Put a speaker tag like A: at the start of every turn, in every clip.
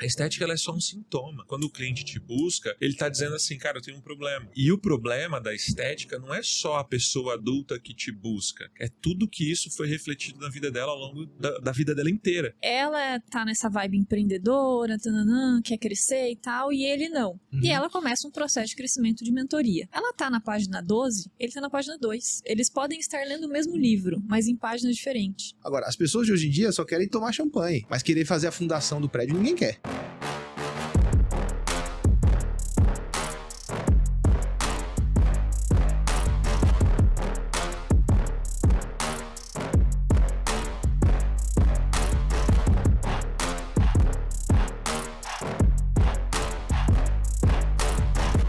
A: A estética ela é só um sintoma. Quando o cliente te busca, ele está dizendo assim, cara, eu tenho um problema. E o problema da estética não é só a pessoa adulta que te busca, é tudo que isso foi refletido na vida dela ao longo da vida dela inteira.
B: Ela tá nessa vibe empreendedora, tananã, quer crescer e tal, e ele não. E ela começa um processo de crescimento de mentoria. Ela tá na página 12, ele tá na página 2. Eles podem estar lendo o mesmo livro, mas em páginas diferentes.
C: Agora, as pessoas de hoje em dia só querem tomar champanhe, mas querer fazer a fundação do prédio ninguém quer.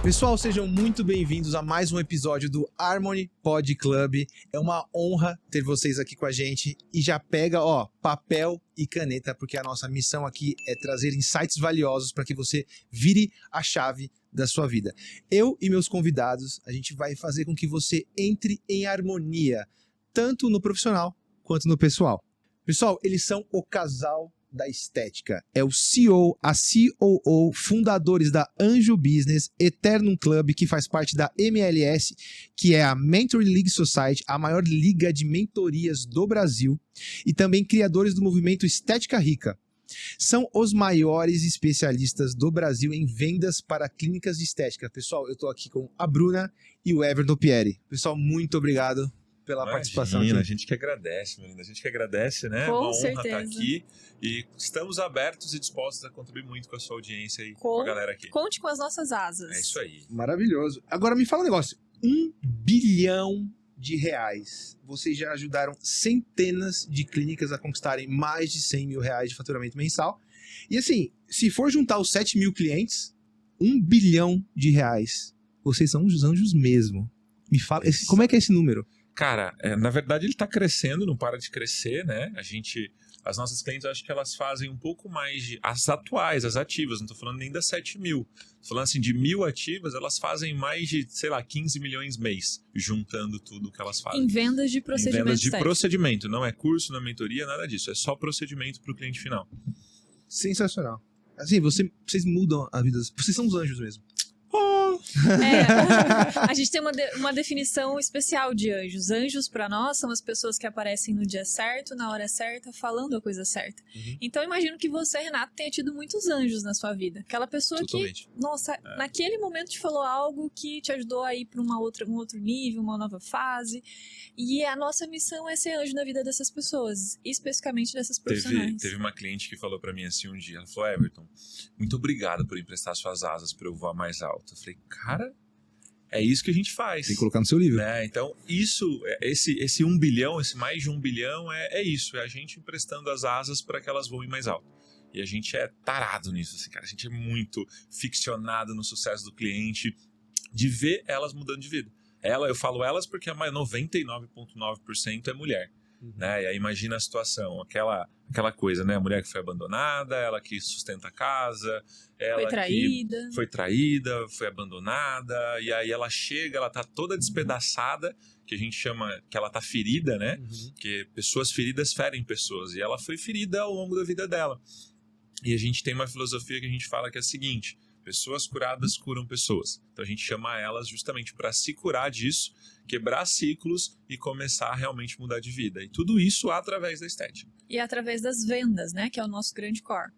C: Pessoal, sejam muito bem-vindos a mais um episódio do Harmony Pod Club. É uma honra ter vocês aqui com a gente. E já pega, papel e caneta, porque a nossa missão aqui é trazer insights valiosos para que você vire a chave da sua vida. Eu e meus convidados, a gente vai fazer com que você entre em harmonia, tanto no profissional quanto no pessoal. Pessoal, eles são o casal da estética. É o CEO, a COO, fundadores da Anjo Business, Eternum Club, que faz parte da MLS, que é a Mentoring League Society, a maior liga de mentorias do Brasil, e também criadores do movimento Estética Rica. São os maiores especialistas do Brasil em vendas para clínicas de estética. Pessoal, eu estou aqui com a Bruna e o Everton Pieri. Pessoal, muito obrigado pela participação aqui.
A: A gente que agradece, meu lindo. A gente que agradece, né?
B: Com
A: uma
B: certeza.
A: honra estar aqui e estamos abertos e dispostos a contribuir muito com a sua audiência e com a galera aqui.
B: Conte com as nossas asas.
A: É isso aí.
C: Maravilhoso. Agora me fala um negócio. R$1 bilhão. Vocês já ajudaram centenas de clínicas a conquistarem mais de R$100 mil de faturamento mensal. E assim, se for juntar os 7 mil clientes, R$1 bilhão. Vocês são os anjos mesmo. Me fala, como é que é esse número?
A: Cara, na verdade ele está crescendo, não para de crescer, né? As nossas clientes, eu acho que elas fazem um pouco mais as atuais, as ativas, não estou falando nem das 7 mil. Estou falando assim, de 1.000 ativas, elas fazem mais de, 15 milhões mês, juntando tudo que elas fazem.
B: Em vendas de procedimento.
A: Em vendas de
B: estético.
A: procedimento, não é curso, não é mentoria, nada disso. É só procedimento para o cliente final.
C: Sensacional. Assim, vocês mudam a vida. Vocês são os anjos mesmo.
B: A gente tem uma definição especial de anjos. Anjos, pra nós, são as pessoas que aparecem no dia certo, na hora certa, falando a coisa certa. Então, eu imagino que você, Renato, tenha tido muitos anjos na sua vida. Aquela pessoa
A: Totalmente.
B: que, nossa, naquele momento te falou algo que te ajudou a ir pra um outro nível, uma nova fase. E a nossa missão é ser anjo na vida dessas pessoas, especificamente dessas profissionais.
A: Teve uma cliente que falou pra mim assim um dia, ela falou, Everton, muito obrigado por emprestar suas asas pra eu voar mais alto. Eu falei, cara, é isso que a gente faz.
C: Tem que colocar no seu livro.
A: Né? Então, esse 1 bilhão, esse mais de 1 bilhão é isso, é a gente emprestando as asas para que elas voem mais alto. E a gente é tarado nisso, assim, cara. A gente é muito ficcionado no sucesso do cliente, de ver elas mudando de vida. Eu falo elas porque a 99,9% é mulher. Né? E aí imagina a situação, aquela coisa, né? A mulher que foi abandonada, ela que sustenta a casa, ela foi traída, foi abandonada, e aí ela chega, ela tá toda despedaçada, que a gente chama que ela tá ferida, né? Porque pessoas feridas ferem pessoas, e ela foi ferida ao longo da vida dela. E a gente tem uma filosofia que a gente fala que é a seguinte: pessoas curadas curam pessoas. Então a gente chama elas justamente para se curar disso, quebrar ciclos e começar a realmente mudar de vida. E tudo isso através da estética.
B: E através das vendas, né? Que é o nosso grande core.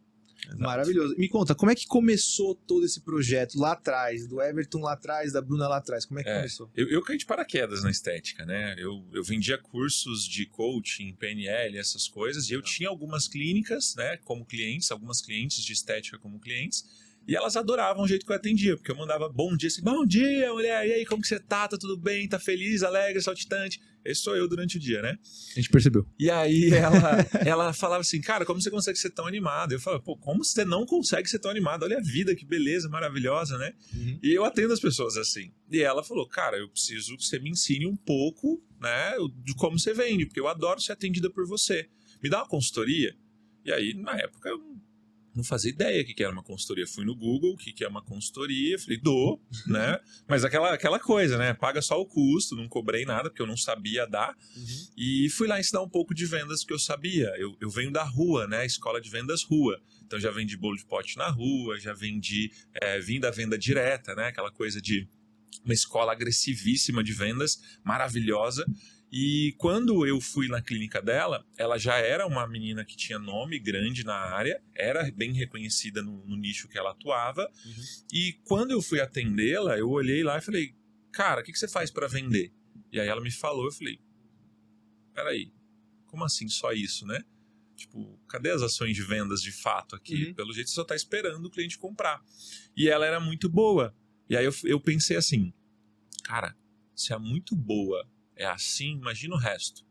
A: Exato.
C: Maravilhoso. Me conta, como é que começou todo esse projeto lá atrás, do Everton lá atrás, da Bruna lá atrás? Como é que começou?
A: Eu caí de paraquedas na estética, né? Eu vendia cursos de coaching, PNL, essas coisas, e eu tinha algumas clínicas, né, como clientes, algumas clientes de estética como clientes, e elas adoravam o jeito que eu atendia, porque eu mandava bom dia, assim, bom dia, mulher, e aí, como que você tá? Tá tudo bem? Tá feliz, alegre, saltitante? Esse sou eu durante o dia, né?
C: A gente percebeu.
A: E aí ela falava assim, cara, como você consegue ser tão animado? Eu falava, pô, como você não consegue ser tão animado? Olha a vida, que beleza, maravilhosa, né? E eu atendo as pessoas assim. E ela falou, cara, eu preciso que você me ensine um pouco, né, de como você vende, porque eu adoro ser atendida por você. Me dá uma consultoria? E aí, na época, eu não fazia ideia o que era uma consultoria. Fui no Google, o que é uma consultoria, falei, dou, né? Mas aquela coisa, né? Paga só o custo, não cobrei nada, porque eu não sabia dar. E fui lá ensinar um pouco de vendas que eu sabia. Eu venho da rua, né? Escola de vendas rua. Então já vendi bolo de pote na rua, já vendi, vim da venda direta, né? Aquela coisa de uma escola agressivíssima de vendas, maravilhosa. E quando eu fui na clínica dela, ela já era uma menina que tinha nome grande na área, era bem reconhecida no nicho que ela atuava. E quando eu fui atendê-la, eu olhei lá e falei, cara, o que você faz para vender? E aí ela me falou, eu falei, peraí, como assim só isso, né? Tipo, cadê as ações de vendas de fato aqui? Pelo jeito você só tá esperando o cliente comprar. E ela era muito boa. E aí eu pensei assim, cara, se é muito boa é assim, imagina o resto.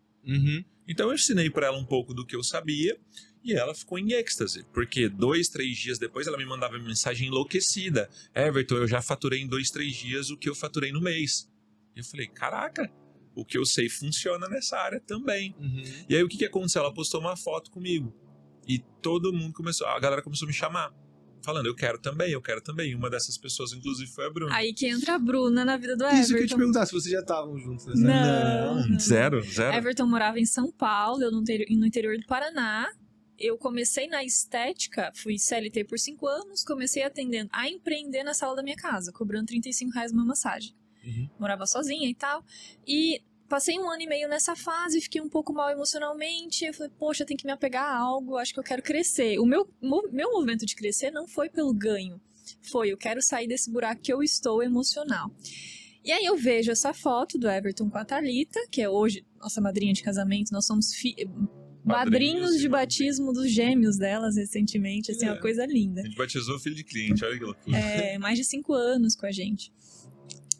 A: Então eu ensinei para ela um pouco do que eu sabia e ela ficou em êxtase, porque 2, 3 dias depois ela me mandava mensagem enlouquecida. Everton, eu já faturei em 2, 3 dias o que eu faturei no mês. E eu falei, caraca, o que eu sei funciona nessa área também. E aí o que aconteceu? Ela postou uma foto comigo e todo mundo a galera começou a me chamar. Falando, eu quero também. Uma dessas pessoas, inclusive, foi a Bruna.
B: Aí que entra a Bruna na vida do Everton.
C: Isso que eu ia te perguntar, se vocês já estavam juntos.
B: Não.
A: Zero.
B: Everton morava em São Paulo, eu no interior do Paraná. Eu comecei na estética, fui CLT por 5 anos, comecei atendendo, a empreender na sala da minha casa, cobrando R$35 uma massagem. Morava sozinha e tal. E passei 1 ano e meio nessa fase, fiquei um pouco mal emocionalmente. Eu falei, poxa, eu tenho que me apegar a algo, acho que eu quero crescer. O meu movimento de crescer não foi pelo ganho. Foi, eu quero sair desse buraco que eu estou emocional. E aí eu vejo essa foto do Everton com a Thalita, que é hoje nossa madrinha de casamento. Nós somos madrinhos de batismo dos gêmeos delas recentemente. Assim, uma coisa linda.
A: A gente batizou o filho de cliente, olha que loucura.
B: Mais de 5 anos com a gente.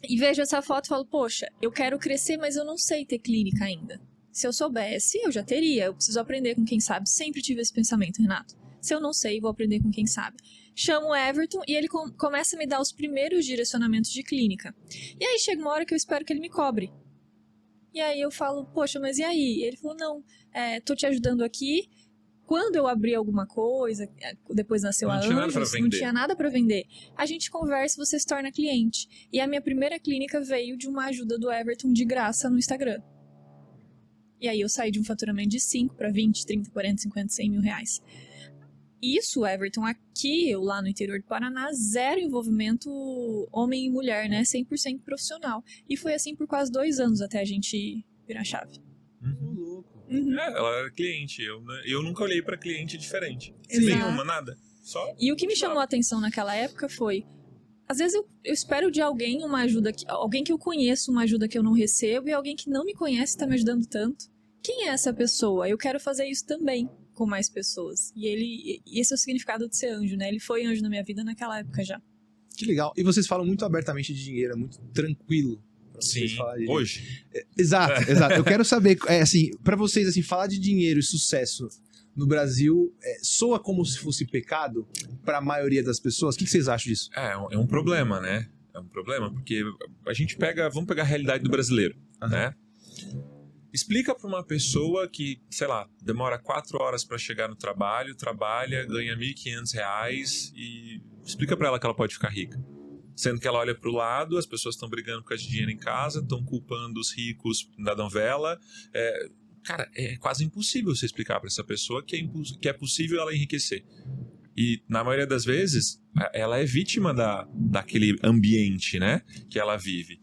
B: E vejo essa foto e falo, poxa, eu quero crescer, mas eu não sei ter clínica ainda. Se eu soubesse, eu já teria. Eu preciso aprender com quem sabe. Sempre tive esse pensamento, Renato. Se eu não sei, vou aprender com quem sabe. Chamo o Everton e ele começa a me dar os primeiros direcionamentos de clínica. E aí chega uma hora que eu espero que ele me cobre. E aí eu falo, poxa, mas e aí? E ele falou, não, tô te ajudando aqui. Quando eu abri alguma coisa, depois nasceu a Anjos, não tinha nada para vender. A gente conversa e você se torna cliente. E a minha primeira clínica veio de uma ajuda do Everton de graça no Instagram. E aí eu saí de um faturamento de 5 para 20, 30, 40, 50, 100 mil reais. Isso, Everton, aqui, eu lá no interior do Paraná, 0 envolvimento homem e mulher, né? 100% profissional. E foi assim por quase 2 anos até a gente virar a chave.
A: Ela era cliente, eu nunca olhei pra cliente diferente.
B: Exato.
A: Nenhuma, nada. Só
B: e o que me chamou a atenção naquela época foi, às vezes eu espero de alguém uma ajuda, alguém que eu conheço uma ajuda que eu não recebo, e alguém que não me conhece está me ajudando tanto. Quem é essa pessoa? Eu quero fazer isso também com mais pessoas. E esse é o significado de ser anjo, né? Ele foi anjo na minha vida naquela época já.
C: Que legal. E vocês falam muito abertamente de dinheiro, é muito tranquilo.
A: Sim, hoje.
C: Exato. Eu quero saber, assim, pra vocês, assim, falar de dinheiro e sucesso no Brasil soa como se fosse pecado pra maioria das pessoas? O que vocês acham disso?
A: É um problema, né? É um problema, porque a gente vamos pegar a realidade do brasileiro, né? Explica pra uma pessoa que, sei lá, demora 4 horas pra chegar no trabalho, trabalha, ganha R$1.500 e explica pra ela que ela pode ficar rica. Sendo que ela olha para o lado, as pessoas estão brigando por causa de dinheiro em casa, estão culpando os ricos da novela. Cara, é quase impossível você explicar para essa pessoa que é possível ela enriquecer. E, na maioria das vezes, ela é vítima daquele ambiente, né, que ela vive.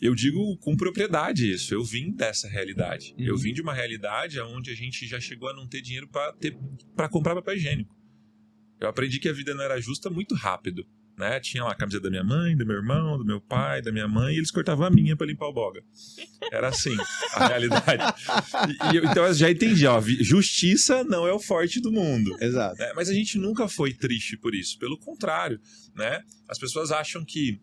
A: Eu digo com propriedade isso, eu vim dessa realidade. Eu vim de uma realidade onde a gente já chegou a não ter dinheiro para comprar papel higiênico. Eu aprendi que a vida não era justa muito rápido. Né? Tinha lá a camisa da minha mãe, do meu irmão, do meu pai, da minha mãe, e eles cortavam a minha para limpar o boga. Era assim, a realidade. Então eu já entendi, ó, justiça não é o forte do mundo.
C: Exato.
A: Né? Mas a gente nunca foi triste por isso, pelo contrário, né? As pessoas acham que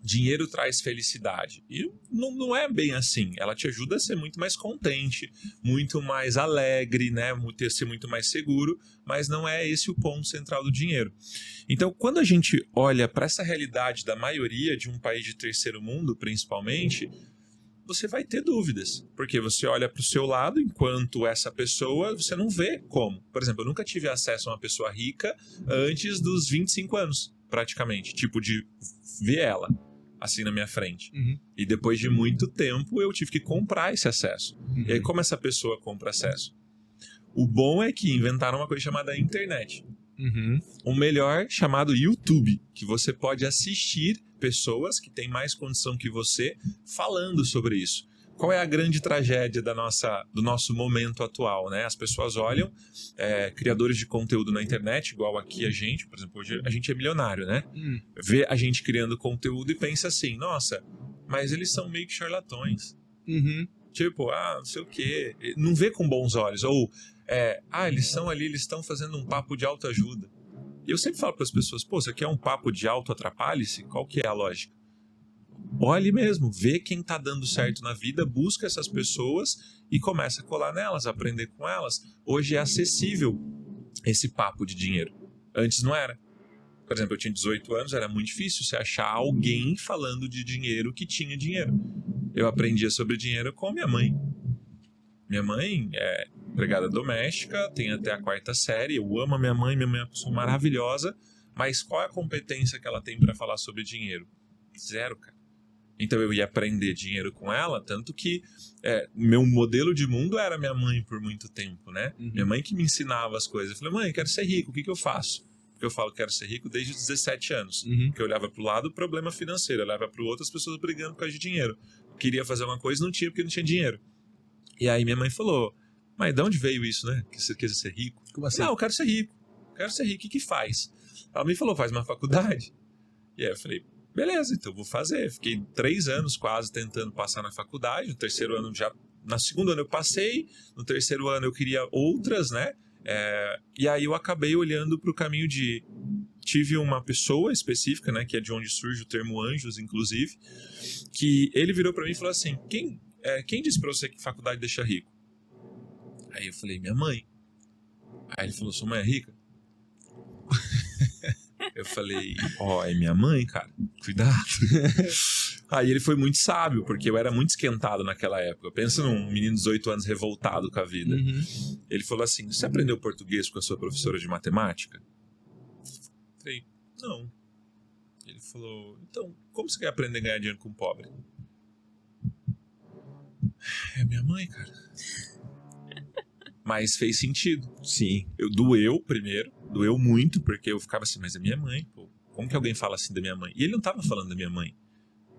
A: dinheiro traz felicidade. E não é bem assim. Ela te ajuda a ser muito mais contente, muito mais alegre, né? Ser muito mais seguro, mas não é esse o ponto central do dinheiro. Então, quando a gente olha para essa realidade da maioria de um país de terceiro mundo, principalmente, você vai ter dúvidas. Porque você olha para o seu lado, enquanto essa pessoa, você não vê como. Por exemplo, eu nunca tive acesso a uma pessoa rica antes dos 25 anos, praticamente. Tipo, de ver ela assim na minha frente. E depois de muito tempo eu tive que comprar esse acesso. E aí como essa pessoa compra acesso? O bom é que inventaram uma coisa chamada internet. Um melhor chamado YouTube, que você pode assistir pessoas que têm mais condição que você falando sobre isso. Qual é a grande tragédia do nosso momento atual, né? As pessoas olham criadores de conteúdo na internet, igual aqui a gente, por exemplo, hoje a gente é milionário, né? Vê a gente criando conteúdo e pensa assim, nossa, mas eles são meio que charlatões. Tipo, não sei o quê. Não vê com bons olhos. Ou, eles são ali, eles estão fazendo um papo de autoajuda. E eu sempre falo para as pessoas, pô, você quer um papo de auto-atrapalhe-se? Qual que é a lógica? Olhe mesmo, vê quem tá dando certo na vida, busca essas pessoas e começa a colar nelas, aprender com elas. Hoje é acessível esse papo de dinheiro. Antes não era. Por exemplo, eu tinha 18 anos, era muito difícil você achar alguém falando de dinheiro que tinha dinheiro. Eu aprendia sobre dinheiro com minha mãe. Minha mãe é empregada doméstica, tem até a 4ª série, eu amo a minha mãe é uma pessoa maravilhosa, mas qual é a competência que ela tem para falar sobre dinheiro? Zero, cara. Então eu ia aprender dinheiro com ela, tanto que meu modelo de mundo era minha mãe por muito tempo, né? Minha mãe que me ensinava as coisas. Eu falei, mãe, quero ser rico, o que eu faço? Porque eu falo que quero ser rico desde os 17 anos. Porque eu olhava para o lado, problema financeiro. Eu olhava para o outro, as pessoas brigando por causa de dinheiro. Eu queria fazer uma coisa, não tinha porque não tinha dinheiro. E aí minha mãe falou, mas de onde veio isso, né? Que você quer ser rico?
C: Como assim?
A: Não, eu quero ser rico. Quero ser rico. O que faz? Ela me falou, faz uma faculdade. E aí eu falei, beleza, então eu vou fazer. Fiquei 3 anos quase tentando passar na faculdade. No 3º ano no 2º ano eu passei. No 3º ano eu queria outras, né? E aí eu acabei olhando para o caminho de... Tive uma pessoa específica, né? Que é de onde surge o termo anjos, inclusive. Que ele virou para mim e falou assim, quem disse para você que faculdade deixa rico? Aí eu falei, minha mãe. Aí ele falou, sua mãe é rica? Eu falei, é minha mãe, cara, cuidado. Aí ele foi muito sábio, porque eu era muito esquentado naquela época. Pensa num menino de 18 anos revoltado com a vida. Ele falou assim, você aprendeu português com a sua professora de matemática? Eu falei, não. Ele falou, então, como você quer aprender a ganhar dinheiro com pobre? É minha mãe, cara. Mas fez sentido. Sim. Doeu primeiro. Doeu muito, porque eu ficava assim, mas é minha mãe, pô. Como que alguém fala assim da minha mãe? E ele não tava falando da minha mãe.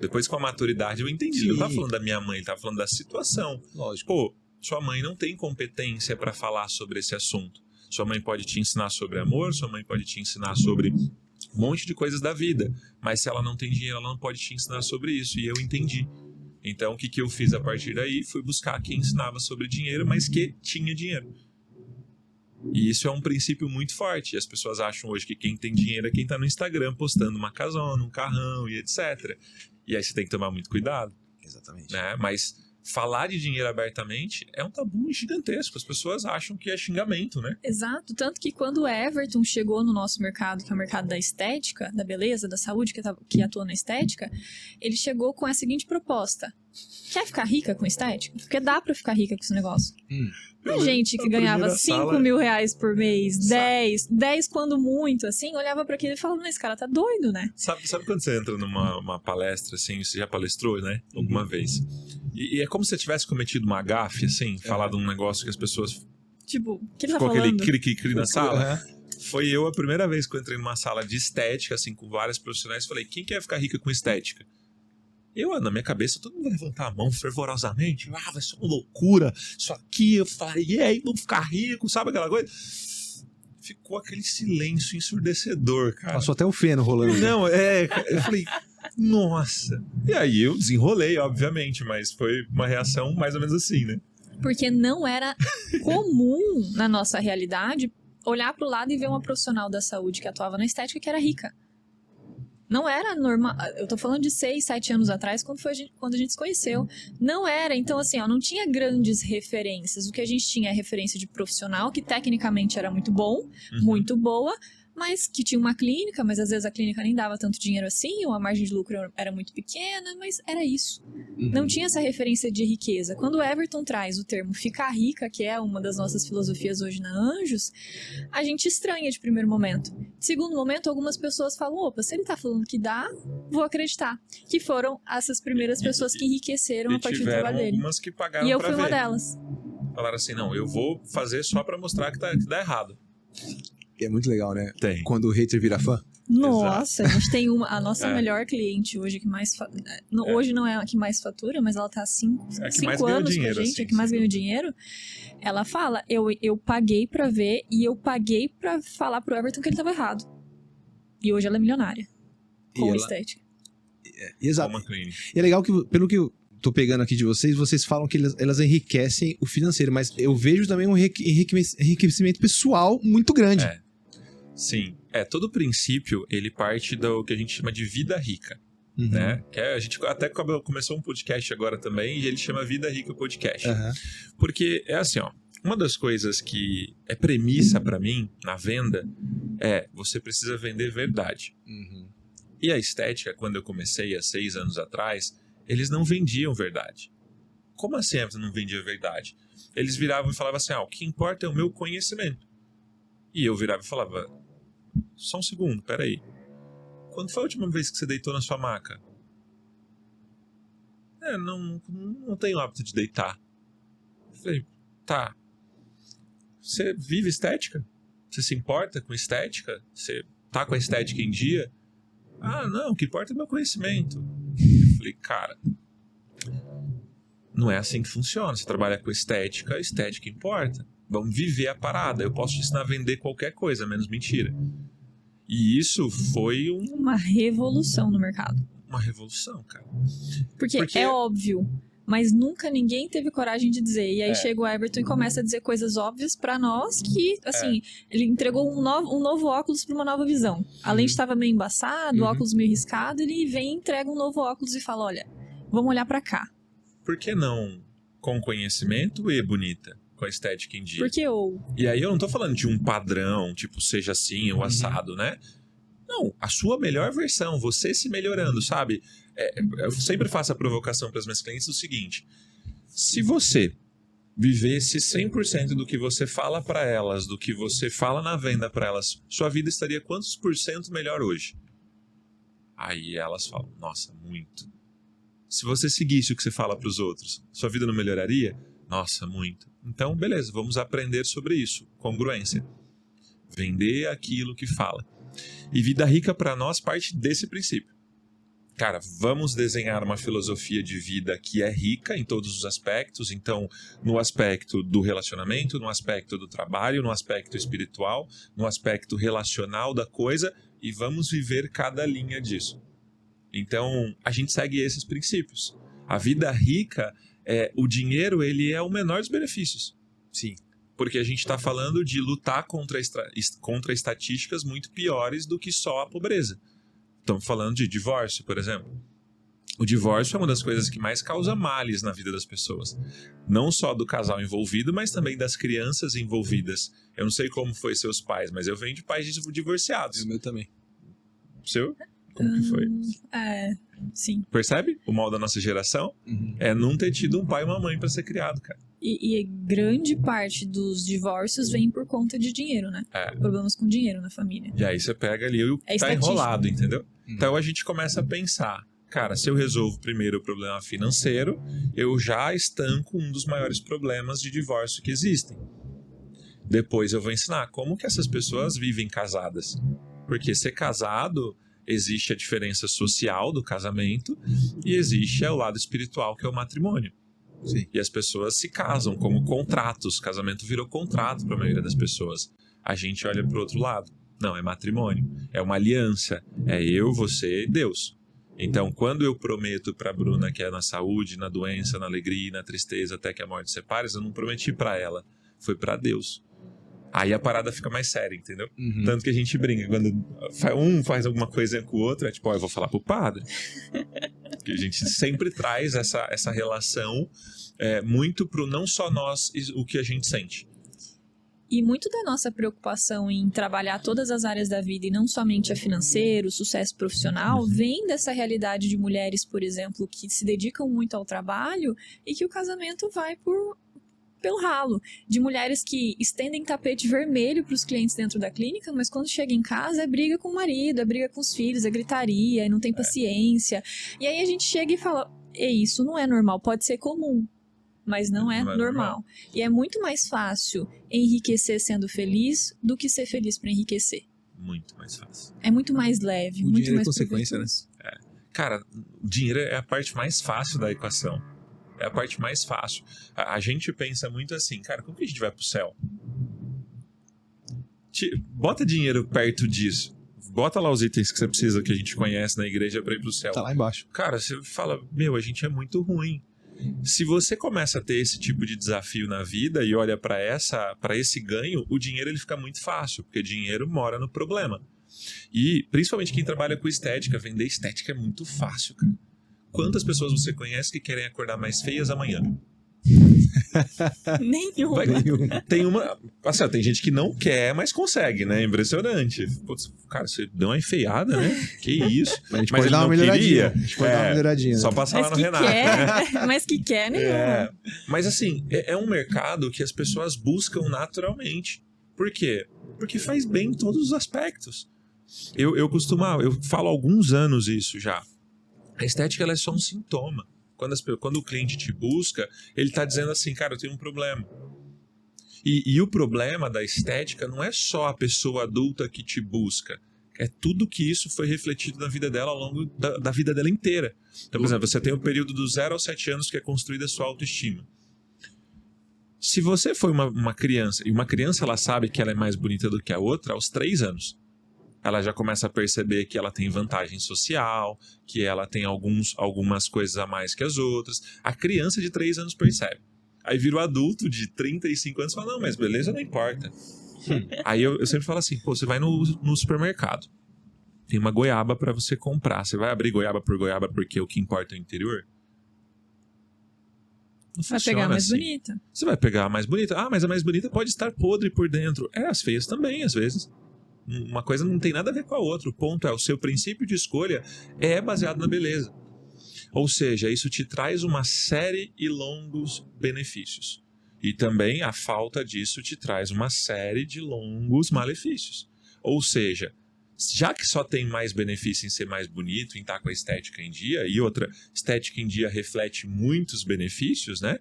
A: Depois, com a maturidade, eu entendi. Sim. Ele não tava falando da minha mãe, ele tava falando da situação.
C: Lógico.
A: Pô, sua mãe não tem competência para falar sobre esse assunto. Sua mãe pode te ensinar sobre amor, sua mãe pode te ensinar sobre um monte de coisas da vida. Mas se ela não tem dinheiro, ela não pode te ensinar sobre isso. E eu entendi. Então, o que eu fiz a partir daí? Fui buscar quem ensinava sobre dinheiro, mas que tinha dinheiro. E isso é um princípio muito forte. As pessoas acham hoje que quem tem dinheiro é quem está no Instagram postando uma casona, um carrão e etc. E aí você tem que tomar muito cuidado.
C: Exatamente.
A: Né? Mas falar de dinheiro abertamente é um tabu gigantesco. As pessoas acham que é xingamento, né?
B: Exato. Tanto que quando o Everton chegou no nosso mercado, que é o mercado da estética, da beleza, da saúde, que atua na estética, ele chegou com a seguinte proposta. Quer ficar rica com estética? Porque dá pra ficar rica com esse negócio. A gente que ganhava 5 mil reais por mês, 10 quando muito, assim, olhava pra aquilo e falava, mas esse cara tá doido, né?
A: Sabe quando você entra numa palestra, assim, você já palestrou, né? Alguma vez. E é como se você tivesse cometido uma gafe, assim, falar de um negócio que as pessoas...
B: Tipo, o que ele tá
A: ficou
B: falando?
A: Ficou aquele cri-cri na sala. Foi eu a primeira vez que eu entrei numa sala de estética, assim, com vários profissionais, falei, quem quer ficar rica com estética? Na minha cabeça, todo mundo vai levantar a mão fervorosamente. Vai ser uma loucura. Isso aqui, eu falei, e aí, vamos ficar rico, sabe aquela coisa? Ficou aquele silêncio ensurdecedor, cara.
C: Passou até o feno rolando.
A: Não, eu falei, nossa. E aí eu desenrolei, obviamente, mas foi uma reação mais ou menos assim, né?
B: Porque não era comum na nossa realidade olhar pro lado e ver uma profissional da saúde que atuava na estética que era rica. Não era normal. Eu tô falando de 6, 7 anos atrás, quando a gente se conheceu. Não era. Então, assim, não tinha grandes referências. O que a gente tinha é referência de profissional, que tecnicamente era muito bom, muito boa, mas que tinha uma clínica, mas às vezes a clínica nem dava tanto dinheiro assim, ou a margem de lucro era muito pequena, mas era isso. Não tinha essa referência de riqueza. Quando o Everton traz o termo ficar rica, que é uma das nossas filosofias hoje na Anjos, a gente estranha de primeiro momento. De segundo momento, algumas pessoas falam, opa, se ele tá falando que dá, vou acreditar. Que foram essas primeiras pessoas que enriqueceram a partir do trabalho dele.
A: Algumas que pagaram
B: e eu
A: pra
B: fui
A: ver.
B: uma delas.
A: Falaram assim, não, eu vou fazer só pra mostrar que dá errado.
C: É muito legal, né?
A: Tem.
C: Quando o hater vira fã.
B: Nossa, a gente tem a nossa
A: É.
B: melhor cliente hoje que mais hoje não é a que mais fatura, mas ela tá há 5
A: É a que mais ganhou
B: anos
A: dinheiro,
B: com a gente,
A: assim,
B: é a que mais
A: sem
B: ganhou
A: dúvida.
B: dinheiro. Ela fala, eu paguei pra ver e eu paguei pra falar pro Everton que ele tava errado. E hoje ela é milionária.
C: E
B: Com
C: ela-
B: estética.
C: Exato.
A: Uma clínica.
C: E é legal que, pelo que eu tô pegando aqui de vocês falam que elas enriquecem o financeiro, mas eu vejo também um enriquecimento pessoal muito grande.
A: É. Sim. Todo princípio, ele parte do que a gente chama de vida rica,
C: Uhum.
A: né? Que a gente até começou um podcast agora também, e ele chama Vida Rica Podcast.
C: Aham.
A: Porque é assim, ó, uma das coisas que é premissa pra mim na venda é você precisa vender verdade.
C: Uhum.
A: E a estética, quando eu comecei há 6 anos atrás, eles não vendiam verdade. Como assim Everton não vendia verdade? Eles viravam e falavam assim, o que importa é o meu conhecimento. E eu virava e falava, só um segundo, peraí. Quando foi a última vez que você deitou na sua maca? Não tenho hábito de deitar. Eu falei, tá. Você vive estética? Você se importa com estética? Você tá com a estética em dia? Não, o que importa é o meu conhecimento. Eu falei, cara, não é assim que funciona. Você trabalha com estética, a estética importa. Vamos viver a parada. Eu posso te ensinar a vender qualquer coisa, menos mentira. E isso foi
B: Uma revolução no mercado.
A: uma revolução, cara.
B: Porque é óbvio, mas nunca ninguém teve coragem de dizer. E aí chega o Everton e começa a dizer coisas óbvias pra nós que, assim, ele entregou um novo óculos pra uma nova visão. A lente estava meio embaçada, o óculos meio riscado, ele vem e entrega um novo óculos e fala, olha, vamos olhar pra cá.
A: Por que não com conhecimento e bonita? Com a estética em dia?
B: Porque
A: E aí eu não tô falando de um padrão, tipo, seja assim ou assado, né? Não, a sua melhor versão, você se melhorando, sabe? Eu sempre faço a provocação para as minhas clientes do seguinte: se você vivesse 100% do que você fala para elas, do que você fala na venda para elas, sua vida estaria quantos por cento melhor hoje? Aí elas falam, nossa, muito. Se você seguisse o que você fala para os outros, sua vida não melhoraria? Nossa, muito. Então, beleza, vamos aprender sobre isso. Congruência. Vender aquilo que fala. E vida rica para nós parte desse princípio. Cara, vamos desenhar uma filosofia de vida que é rica em todos os aspectos. Então, no aspecto do relacionamento, no aspecto do trabalho, no aspecto espiritual, no aspecto relacional da coisa, e vamos viver cada linha disso. Então, a gente segue esses princípios. A vida rica, o dinheiro, ele é o menor dos benefícios.
C: Sim.
A: Porque a gente está falando de lutar contra estatísticas muito piores do que só a pobreza. Estamos falando de divórcio, por exemplo. O divórcio é uma das coisas que mais causa males na vida das pessoas. Não só do casal envolvido, mas também das crianças envolvidas. Eu não sei como foi seus pais, mas eu venho de pais divorciados.
C: O meu também.
A: Seu? Como que foi?
B: Sim.
A: Percebe? O mal da nossa geração é não ter tido um pai e uma mãe para ser criado, cara.
B: E grande parte dos divórcios vem por conta de dinheiro, né? Problemas com dinheiro na família.
A: E aí você pega ali o que tá enrolado, entendeu? Então a gente começa a pensar, cara, se eu resolvo primeiro o problema financeiro, eu já estanco um dos maiores problemas de divórcio que existem. Depois eu vou ensinar como que essas pessoas vivem casadas. Porque ser casado, existe a diferença social do casamento e existe o lado espiritual, que é o matrimônio.
C: Sim.
A: E as pessoas se casam como contratos. Casamento virou contrato para a maioria das pessoas. A gente olha para o outro lado. Não, é matrimônio. É uma aliança. É eu, você e Deus. Então, quando eu prometo para a Bruna que é na saúde, na doença, na alegria e na tristeza, até que a morte separe, eu não prometi para ela. Foi para Deus. Aí a parada fica mais séria, entendeu? Tanto que a gente brinca. Quando um faz alguma coisa com o outro, é tipo, eu vou falar pro padre. Porque a gente sempre traz essa relação muito pro não só nós e o que a gente sente.
B: E muito da nossa preocupação em trabalhar todas as áreas da vida e não somente a financeiro, o sucesso profissional, vem dessa realidade de mulheres, por exemplo, que se dedicam muito ao trabalho e que o casamento vai pelo ralo, de mulheres que estendem tapete vermelho para os clientes dentro da clínica, mas quando chega em casa é briga com o marido, é briga com os filhos, é gritaria, e não tem paciência. E aí a gente chega e fala, isso não é normal, pode ser comum, mas não é normal. E é muito mais fácil enriquecer sendo feliz do que ser feliz para enriquecer.
A: Muito mais fácil.
B: É muito mais leve,
C: O
B: muito
C: dinheiro é
B: mais
C: consequência,
B: proveitoso.
A: Cara, o dinheiro é a parte mais fácil da equação. É a parte mais fácil. A gente pensa muito assim, cara, como que a gente vai pro céu? Bota dinheiro perto disso. Bota lá os itens que você precisa, que a gente conhece na igreja pra ir pro céu.
C: Tá lá embaixo.
A: Cara, você fala, a gente é muito ruim. Se você começa a ter esse tipo de desafio na vida e olha pra esse ganho, o dinheiro ele fica muito fácil, porque dinheiro mora no problema. E principalmente quem trabalha com estética, vender estética é muito fácil, cara. Quantas pessoas você conhece que querem acordar mais feias amanhã?
B: Nenhuma.
A: Tem uma. Assim, tem gente que não quer, mas consegue, né? Impressionante. Putz, cara, você deu uma enfeiada, né? Que isso.
C: Mas a gente
A: Mas
C: pode
A: ele
C: dar uma
A: não
C: melhoradinha.
A: queria.
C: A gente pode dar uma melhoradinha.
A: Só passar lá no
B: que
A: Renato. Né?
B: quer, mas que quer nenhuma.
A: Mas assim, é um mercado que as pessoas buscam naturalmente. Por quê? Porque faz bem em todos os aspectos. Eu falo há alguns anos isso já. A estética ela é só um sintoma. Quando o cliente te busca, ele está dizendo assim, cara, eu tenho um problema. E o problema da estética não é só a pessoa adulta que te busca. É tudo que isso foi refletido na vida dela ao longo da vida dela inteira. Então, por exemplo, você tem o período dos 0 aos 7 anos que é construída a sua autoestima. Se você foi uma criança, e uma criança ela sabe que ela é mais bonita do que a outra aos 3 anos. Ela já começa a perceber que ela tem vantagem social, que ela tem algumas coisas a mais que as outras. A criança de 3 anos percebe. Aí vira o adulto de 35 anos e fala, não, mas beleza, não importa. Aí eu sempre falo assim, pô, você vai no supermercado. Tem uma goiaba pra você comprar. Você vai abrir goiaba por goiaba porque o que importa é o interior? Não
B: Vai pegar a mais
A: assim.
B: bonita.
A: Você vai pegar a mais bonita. Ah, mas a mais bonita pode estar podre por dentro. As feias também, às vezes. Uma coisa não tem nada a ver com a outra. O ponto é, o seu princípio de escolha é baseado na beleza. Ou seja, isso te traz uma série e longos benefícios. E também a falta disso te traz uma série de longos malefícios. Ou seja, já que só tem mais benefício em ser mais bonito, em estar com a estética em dia, e outra, estética em dia reflete muitos benefícios, né?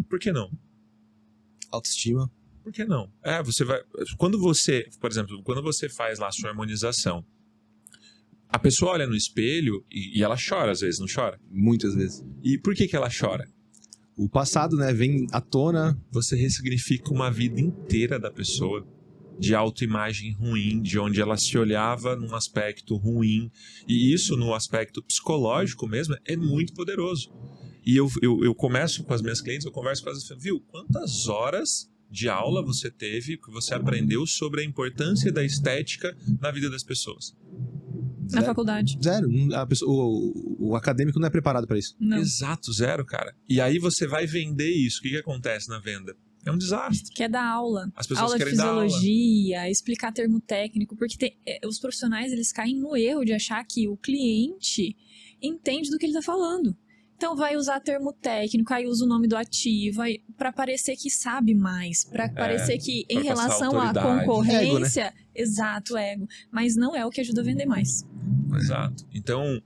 A: Por que não?
C: Autoestima.
A: Por que não? Você vai. Quando você, por exemplo, quando você faz lá a sua harmonização, a pessoa olha no espelho e ela chora às vezes, não chora?
C: Muitas vezes.
A: E por que ela chora?
C: O passado, né, vem à tona.
A: Você ressignifica uma vida inteira da pessoa, de autoimagem ruim, de onde ela se olhava num aspecto ruim. E isso, no aspecto psicológico mesmo, é muito poderoso. E eu começo com as minhas clientes, eu converso com elas, viu, quantas horas de aula você teve, que você aprendeu sobre a importância da estética na vida das pessoas?
B: Na faculdade.
C: Zero. O acadêmico não é preparado para isso.
B: Não.
A: Exato, zero, cara. E aí você vai vender isso. O que acontece na venda? É um desastre.
B: Quer dar aula.
A: As pessoas
B: Aula de
A: querem dar aula.
B: fisiologia, explicar termo técnico, porque os profissionais eles caem no erro de achar que o cliente entende do que ele está falando. Então vai usar termo técnico, aí usa o nome do ativo, para parecer que sabe mais, para parecer que em
A: pra passar
B: relação à
A: autoridade.
B: concorrência,
C: Ego, né?
B: Exato, ego, mas não é o que ajuda a vender mais.
A: Exato. Então,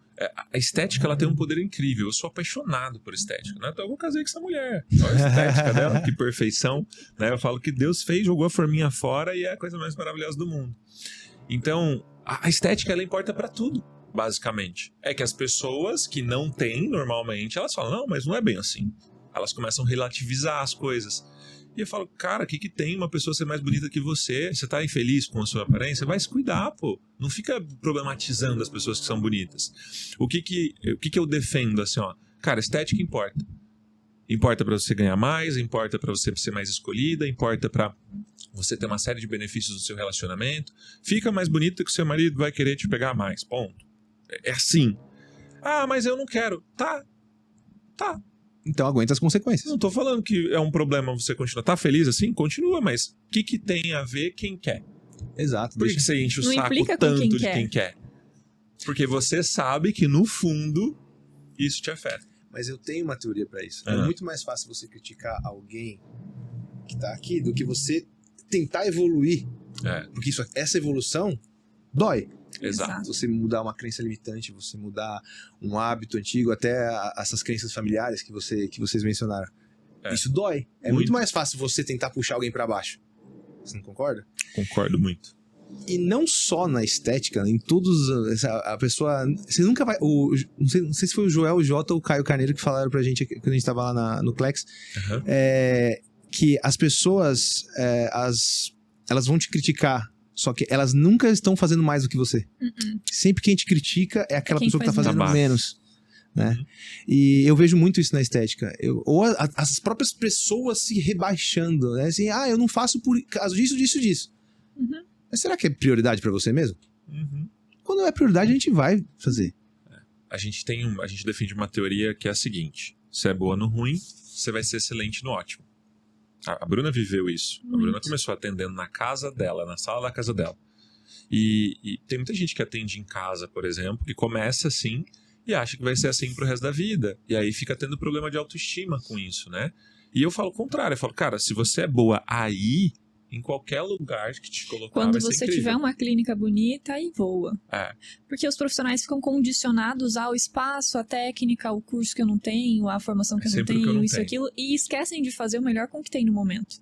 A: a estética ela tem um poder incrível. Eu sou apaixonado por estética. Né? Então, eu vou casar com essa mulher. Olha a estética dela, que perfeição. Né? Eu falo que Deus fez, jogou a forminha fora e é a coisa mais maravilhosa do mundo. Então, a estética ela importa para tudo. Basicamente, é que as pessoas que não têm normalmente, elas falam, não, mas não é bem assim. Elas começam a relativizar as coisas. E eu falo, cara, o que tem uma pessoa ser mais bonita que você? Você tá infeliz com a sua aparência? Vai se cuidar, pô. Não fica problematizando as pessoas que são bonitas. O que eu defendo, assim, ó? Cara, estética importa. Importa para você ganhar mais, importa para você ser mais escolhida, importa para você ter uma série de benefícios no seu relacionamento. Fica mais bonita que o seu marido vai querer te pegar mais, ponto. É assim. Ah, mas eu não quero. Tá.
C: Então aguenta as consequências.
A: Não tô falando que é um problema você continuar. Tá feliz assim? Continua, mas o que tem a ver quem quer?
C: Exato.
A: Por que você enche o
B: Não
A: saco
B: implica com
A: tanto
B: quem
A: de
B: quer.
A: quem quer? Porque você sabe que no fundo isso te afeta.
C: Mas eu tenho uma teoria pra isso. É
A: Ah.
C: muito mais fácil você criticar alguém que tá aqui do que você tentar evoluir. Porque essa evolução dói.
A: Exato.
C: Você mudar uma crença limitante, você mudar um hábito antigo, até essas crenças familiares que vocês mencionaram. Isso dói. É muito mais fácil você tentar puxar alguém pra baixo. Você não concorda?
A: Concordo muito.
C: E não só na estética, em todos. A pessoa. Você nunca vai. Não sei se foi o Joel, o Jota ou o Caio Carneiro que falaram pra gente quando a gente tava lá no Clex.
A: Uhum.
C: Que as pessoas. Elas vão te criticar. Só que elas nunca estão fazendo mais do que você. Sempre que a gente critica é aquela pessoa que tá fazendo menos. Né?
A: Uhum.
C: E eu vejo muito isso na estética. Ou as próprias pessoas se rebaixando, né? Assim, eu não faço por causa disso.
B: Uhum.
C: Mas será que é prioridade pra você mesmo?
A: Uhum.
C: Quando é prioridade, a gente vai fazer.
A: A gente defende uma teoria que é a seguinte: você é boa no ruim, você vai ser excelente no ótimo. A Bruna viveu isso. A Bruna começou atendendo na casa dela, na sala da casa dela. E tem muita gente que atende em casa, por exemplo, que começa assim e acha que vai ser assim pro resto da vida. E aí fica tendo problema de autoestima com isso, né? E eu falo o contrário. Eu falo, cara, se você é boa aí, em qualquer lugar que te colocar,
B: quando
A: vai ser
B: você
A: incrível.
B: tiver uma clínica bonita, aí voa. Porque os profissionais ficam condicionados ao espaço, à técnica, ao curso que eu não tenho, à formação que eu não tenho, isso, aquilo, e esquecem de fazer o melhor com o que tem no momento.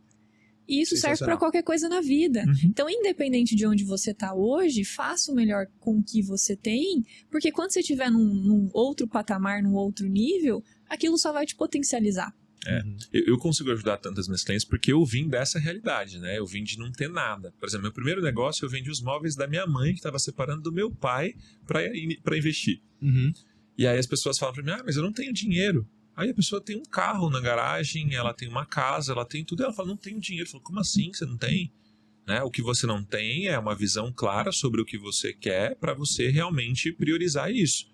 B: E isso serve para qualquer coisa na vida.
A: Uhum.
B: Então, independente de onde você tá hoje, faça o melhor com o que você tem, porque quando você estiver num outro patamar, num outro nível, aquilo só vai te potencializar.
A: Eu consigo ajudar tantas minhas clientes porque eu vim dessa realidade, né? Eu vim de não ter nada. Por exemplo, meu primeiro negócio, eu vendi os móveis da minha mãe, que estava separando do meu pai para investir.
C: Uhum.
A: E aí as pessoas falam para mim, mas eu não tenho dinheiro. Aí a pessoa tem um carro na garagem, ela tem uma casa, ela tem tudo. Ela fala, não tenho dinheiro. Eu falo, como assim que você não tem? Né? O que você não tem é uma visão clara sobre o que você quer para você realmente priorizar isso.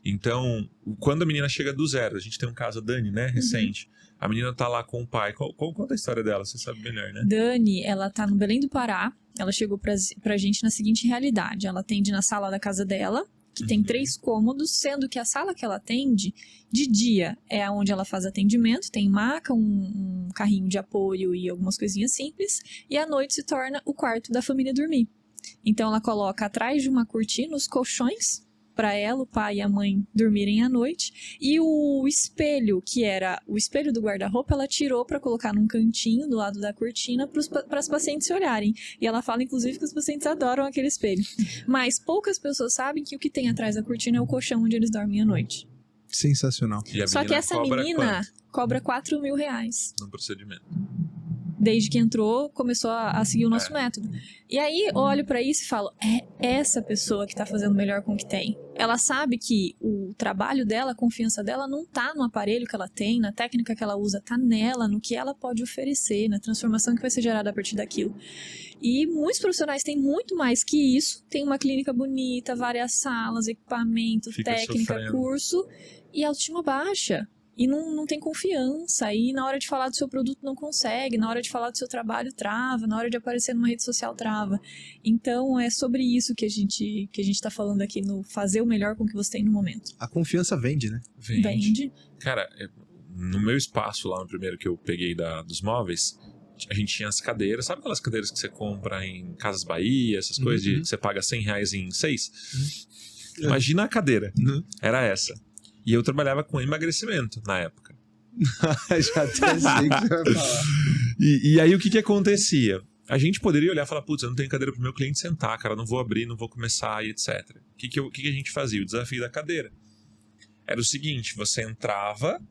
A: Então, quando a menina chega do zero, a gente tem um caso, a Dani, né, recente. A menina tá lá com o pai. Conta a história dela, você sabe melhor, né?
B: Dani, ela tá no Belém do Pará. Ela chegou pra gente na seguinte realidade. Ela atende na sala da casa dela, que tem 3 cômodos, sendo que a sala que ela atende, de dia, é onde ela faz atendimento. Tem maca, um carrinho de apoio e algumas coisinhas simples. E à noite se torna o quarto da família dormir. Então, ela coloca atrás de uma cortina os colchões, para ela, o pai e a mãe dormirem à noite. E o espelho, que era o espelho do guarda-roupa, ela tirou para colocar num cantinho do lado da cortina para as pacientes se olharem. E ela fala, inclusive, que os pacientes adoram aquele espelho. Mas poucas pessoas sabem que o que tem atrás da cortina é o colchão onde eles dormem à noite.
C: Sensacional.
B: Só que essa menina cobra R$4.000
A: no procedimento.
B: Desde que entrou, começou a seguir o nosso método. E aí, eu olho pra isso e falo, é essa pessoa que tá fazendo melhor com o que tem. Ela sabe que o trabalho dela, a confiança dela não tá no aparelho que ela tem, na técnica que ela usa, tá nela, no que ela pode oferecer, na transformação que vai ser gerada a partir daquilo. E muitos profissionais têm muito mais que isso. Tem uma clínica bonita, várias salas, equipamento, técnica, curso, e a autoestima baixa. E não tem confiança, e na hora de falar do seu produto não consegue, na hora de falar do seu trabalho trava, na hora de aparecer numa rede social trava. Então é sobre isso que a gente tá falando aqui, no fazer o melhor com o que você tem no momento.
C: A confiança vende, né?
B: Vende.
A: Cara, no meu espaço lá no primeiro que eu peguei dos móveis, a gente tinha as cadeiras, sabe aquelas cadeiras que você compra em Casas Bahia, essas coisas que você paga R$100 em 6? Imagina a cadeira, era essa. E eu trabalhava com emagrecimento na época.
C: Já até sei o que você vai falar.
A: E aí o que acontecia? A gente poderia olhar e falar, putz, eu não tenho cadeira pro meu cliente sentar, cara, não vou abrir, não vou começar e etc. O que a gente fazia? O desafio da cadeira. Era o seguinte, você entrava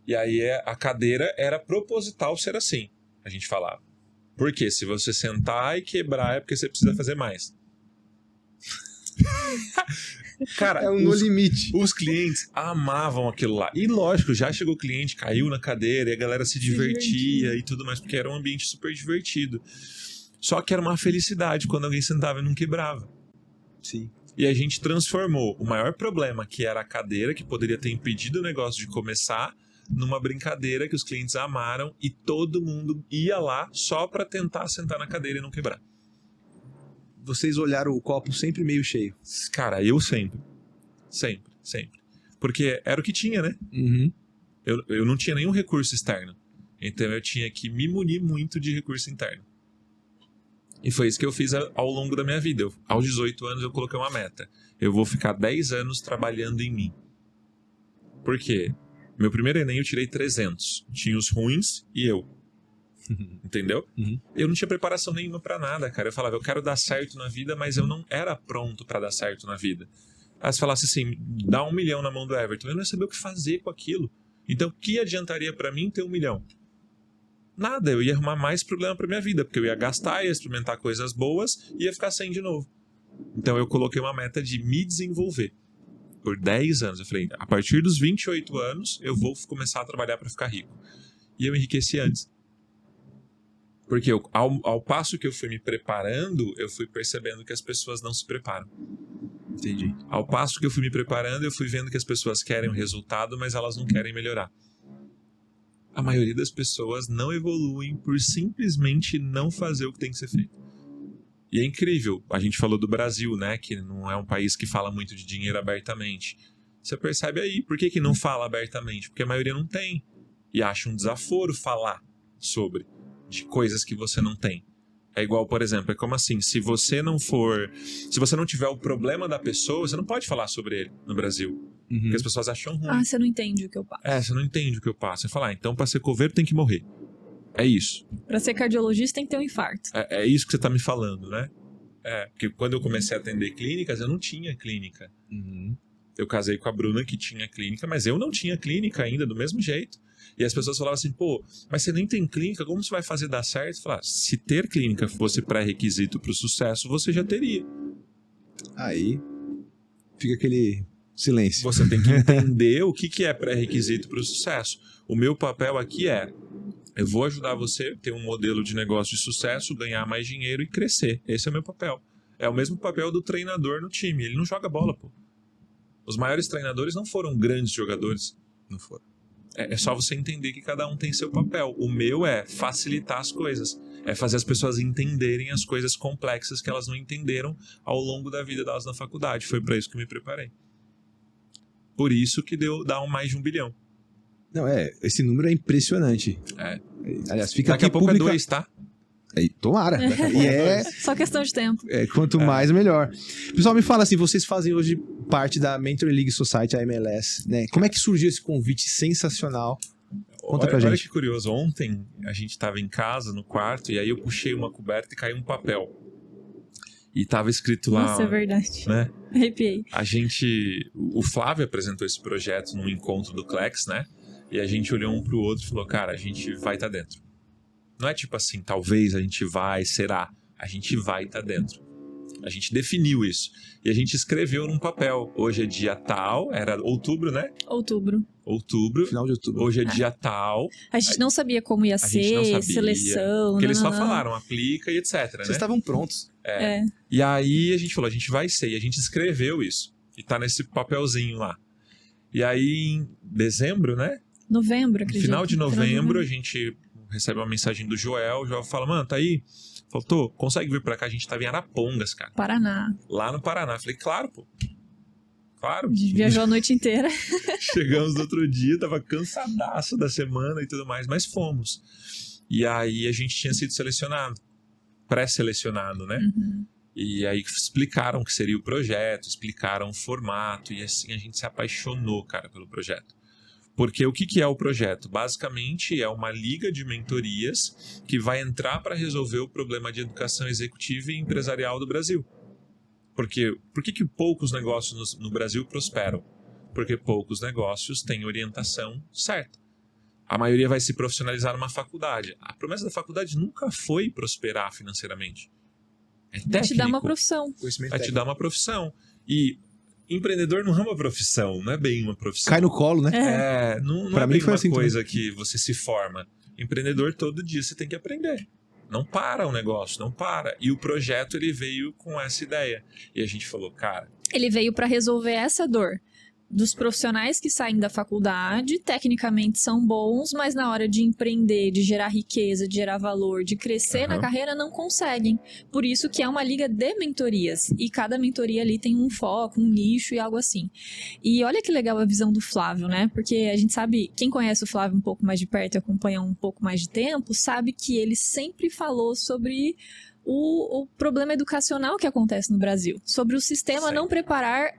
A: e aí a cadeira era proposital ser assim. A gente falava. Porque se você sentar e quebrar é porque você precisa fazer mais. Cara,
C: no limite.
A: Os clientes amavam aquilo lá. E lógico, já chegou o cliente, caiu na cadeira e a galera se divertia e tudo mais, porque era um ambiente super divertido. Só que era uma felicidade quando alguém sentava e não quebrava.
C: Sim.
A: E a gente transformou o maior problema, que era a cadeira, que poderia ter impedido o negócio de começar, numa brincadeira que os clientes amaram e todo mundo ia lá só pra tentar sentar na cadeira e não quebrar.
C: Vocês olharam o copo sempre meio cheio.
A: Cara, eu sempre. Sempre. Porque era o que tinha, né?
C: Uhum.
A: Eu não tinha nenhum recurso externo. Então eu tinha que me munir muito de recurso interno. E foi isso que eu fiz ao longo da minha vida. Aos 18 anos eu coloquei uma meta. Eu vou ficar 10 anos trabalhando em mim. Por quê? Meu primeiro Enem eu tirei 300. Tinha os ruins e eu. Entendeu?
C: Uhum.
A: Eu não tinha preparação nenhuma pra nada, cara. Eu falava, eu quero dar certo na vida, mas eu não era pronto pra dar certo na vida. Aí você falasse assim, dá 1 milhão na mão do Everton. Eu não ia saber o que fazer com aquilo. Então, o que adiantaria pra mim ter 1 milhão? Nada, eu ia arrumar mais problema pra minha vida, porque eu ia gastar, ia experimentar coisas boas e ia ficar sem de novo. Então, eu coloquei uma meta de me desenvolver. Por 10 anos. Eu falei, a partir dos 28 anos, eu vou começar a trabalhar pra ficar rico. E eu enriqueci antes. Porque ao passo que eu fui me preparando, eu fui percebendo que as pessoas não se preparam.
C: Entendi.
A: Ao passo que eu fui me preparando, eu fui vendo que as pessoas querem um resultado, mas elas não querem melhorar. A maioria das pessoas não evoluem por simplesmente não fazer o que tem que ser feito. E é incrível. A gente falou do Brasil, né? Que não é um país que fala muito de dinheiro abertamente. Você percebe aí. Por que não fala abertamente? Porque a maioria não tem. E acha um desaforo falar sobre. De coisas que você não tem. É igual, por exemplo, é como assim, se você não tiver o problema da pessoa, você não pode falar sobre ele no Brasil.
C: Uhum.
A: Porque as pessoas acham ruim.
B: Ah, você não entende o que eu passo.
A: Você não entende o que eu passo. Você fala, então pra ser coveiro tem que morrer. É isso.
B: Pra ser cardiologista tem que ter um infarto.
A: É isso que você tá me falando, né? Porque quando eu comecei a atender clínicas, eu não tinha clínica.
C: Uhum.
A: Eu casei com a Bruna que tinha clínica, mas eu não tinha clínica ainda, do mesmo jeito. E as pessoas falavam assim, pô, mas você nem tem clínica, como você vai fazer dar certo? Eu falava, se ter clínica fosse pré-requisito pro sucesso, você já teria.
C: Aí fica aquele silêncio.
A: Você tem que entender o que é pré-requisito pro sucesso. O meu papel aqui eu vou ajudar você a ter um modelo de negócio de sucesso, ganhar mais dinheiro e crescer. Esse é o meu papel. É o mesmo papel do treinador no time. Ele não joga bola, pô. Os maiores treinadores não foram grandes jogadores.
C: Não foram.
A: É só você entender que cada um tem seu papel. O meu é facilitar as coisas. É fazer as pessoas entenderem as coisas complexas que elas não entenderam ao longo da vida delas na faculdade. Foi para isso que eu me preparei. Por isso que dá mais de 1 bilhão.
C: Não, esse número é impressionante. Aliás, fica
A: Daqui
C: aqui
A: a pouco
C: pública...
A: é 2, tá?
C: Tomara. E
B: Só questão de tempo.
C: Quanto mais, melhor. Pessoal, me fala assim, vocês fazem hoje parte da Mentor League Society, a MLS, né? Como é que surgiu esse convite sensacional? Conta pra gente.
A: Olha que curioso. Ontem a gente estava em casa, no quarto, e aí eu puxei uma coberta e caiu um papel. E tava escrito lá...
B: Nossa, é verdade.
A: Né?
B: Arrepiei.
A: O Flávio apresentou esse projeto num encontro do Clex, né? E a gente olhou um pro outro e falou, cara, a gente vai estar dentro. Não é tipo assim, talvez a gente vai, será. A gente vai estar dentro. A gente definiu isso. E a gente escreveu num papel. Hoje é dia tal, era outubro, né?
B: Outubro.
C: Final de outubro.
A: Hoje é dia tal.
B: A gente não sabia como ia ser, seleção.
A: Porque eles só falaram, aplica e etc, né?
C: Vocês estavam prontos.
A: E aí a gente falou, a gente vai ser. E a gente escreveu isso. E tá nesse papelzinho lá. E aí em dezembro, né?
B: Novembro, acredito.
A: Final de novembro, a gente recebe uma mensagem do Joel. O Joel fala, mano, tá aí? Falou, consegue vir pra cá? A gente tava em Arapongas, cara.
B: Paraná.
A: Lá no Paraná. Falei, claro, pô. Claro.
B: A gente viajou a noite inteira.
A: Chegamos no outro dia, tava cansadaço da semana e tudo mais, mas fomos. E aí a gente tinha sido selecionado. Pré-selecionado, né?
B: Uhum.
A: E aí explicaram o que seria o projeto, explicaram o formato, e assim a gente se apaixonou, cara, pelo projeto. Porque o que é o projeto? Basicamente é uma liga de mentorias que vai entrar para resolver o problema de educação executiva e empresarial do Brasil. Por que poucos negócios no Brasil prosperam? Porque poucos negócios têm orientação certa. A maioria vai se profissionalizar numa faculdade. A promessa da faculdade nunca foi prosperar financeiramente. É técnico.
B: Vai te dar uma profissão.
A: Vai te dar uma profissão. E empreendedor não é uma profissão, não é bem uma profissão.
C: Cai no colo, né?
A: Não
C: pra
A: é
C: mim
A: bem
C: foi
A: uma
C: assim
A: coisa que você se forma. Empreendedor, todo dia você tem que aprender. Não para o negócio, não para. E o projeto, ele veio com essa ideia. E a gente falou, cara...
B: Ele veio para resolver essa dor. Dos profissionais que saem da faculdade, tecnicamente são bons, mas na hora de empreender, de gerar riqueza, de gerar valor, de crescer na carreira, não conseguem. Por isso que é uma liga de mentorias. E cada mentoria ali tem um foco, um nicho e algo assim. E olha que legal a visão do Flávio, né? Porque a gente sabe, quem conhece o Flávio um pouco mais de perto e acompanha um pouco mais de tempo, sabe que ele sempre falou sobre o problema educacional que acontece no Brasil, sobre o sistema não preparar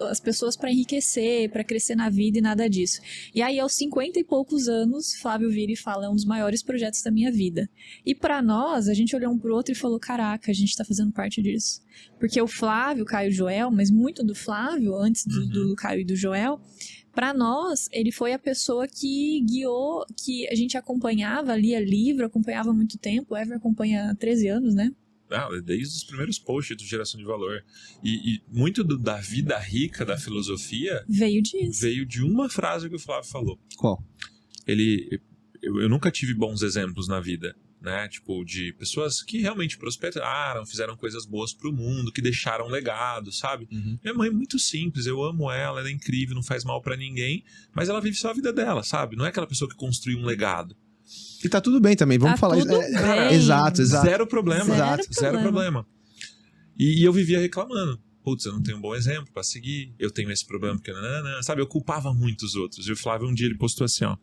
B: as pessoas para enriquecer, para crescer na vida e nada disso. E aí, aos 50 e poucos anos, Flávio vira e fala, é um dos maiores projetos da minha vida. E para nós, a gente olhou um pro outro e falou, caraca, a gente tá fazendo parte disso. Porque o Flávio, Caio e o Joel, mas muito do Flávio, antes do Caio e do Joel, para nós, ele foi a pessoa que guiou, que a gente acompanhava, lia livro, acompanhava há muito tempo. O Ever acompanha há 13 anos, né?
A: Desde os primeiros posts do Geração de Valor. E muito da vida rica da filosofia
B: veio disso.
A: Veio de uma frase que o Flávio falou.
C: Qual?
A: Eu nunca tive bons exemplos na vida, né? Tipo, de pessoas que realmente prosperaram, fizeram coisas boas pro mundo, que deixaram legado, sabe? Minha mãe é muito simples, eu amo ela é incrível, não faz mal pra ninguém, mas ela vive só a vida dela, sabe? Não é aquela pessoa que construiu um legado.
C: E tá tudo bem também, vamos falar isso. Exato.
A: Zero problema. E eu vivia reclamando. Putz, eu não tenho um bom exemplo pra seguir, eu tenho esse problema porque... Sabe, eu culpava muito os outros. E o Flávio um dia ele postou assim, ó,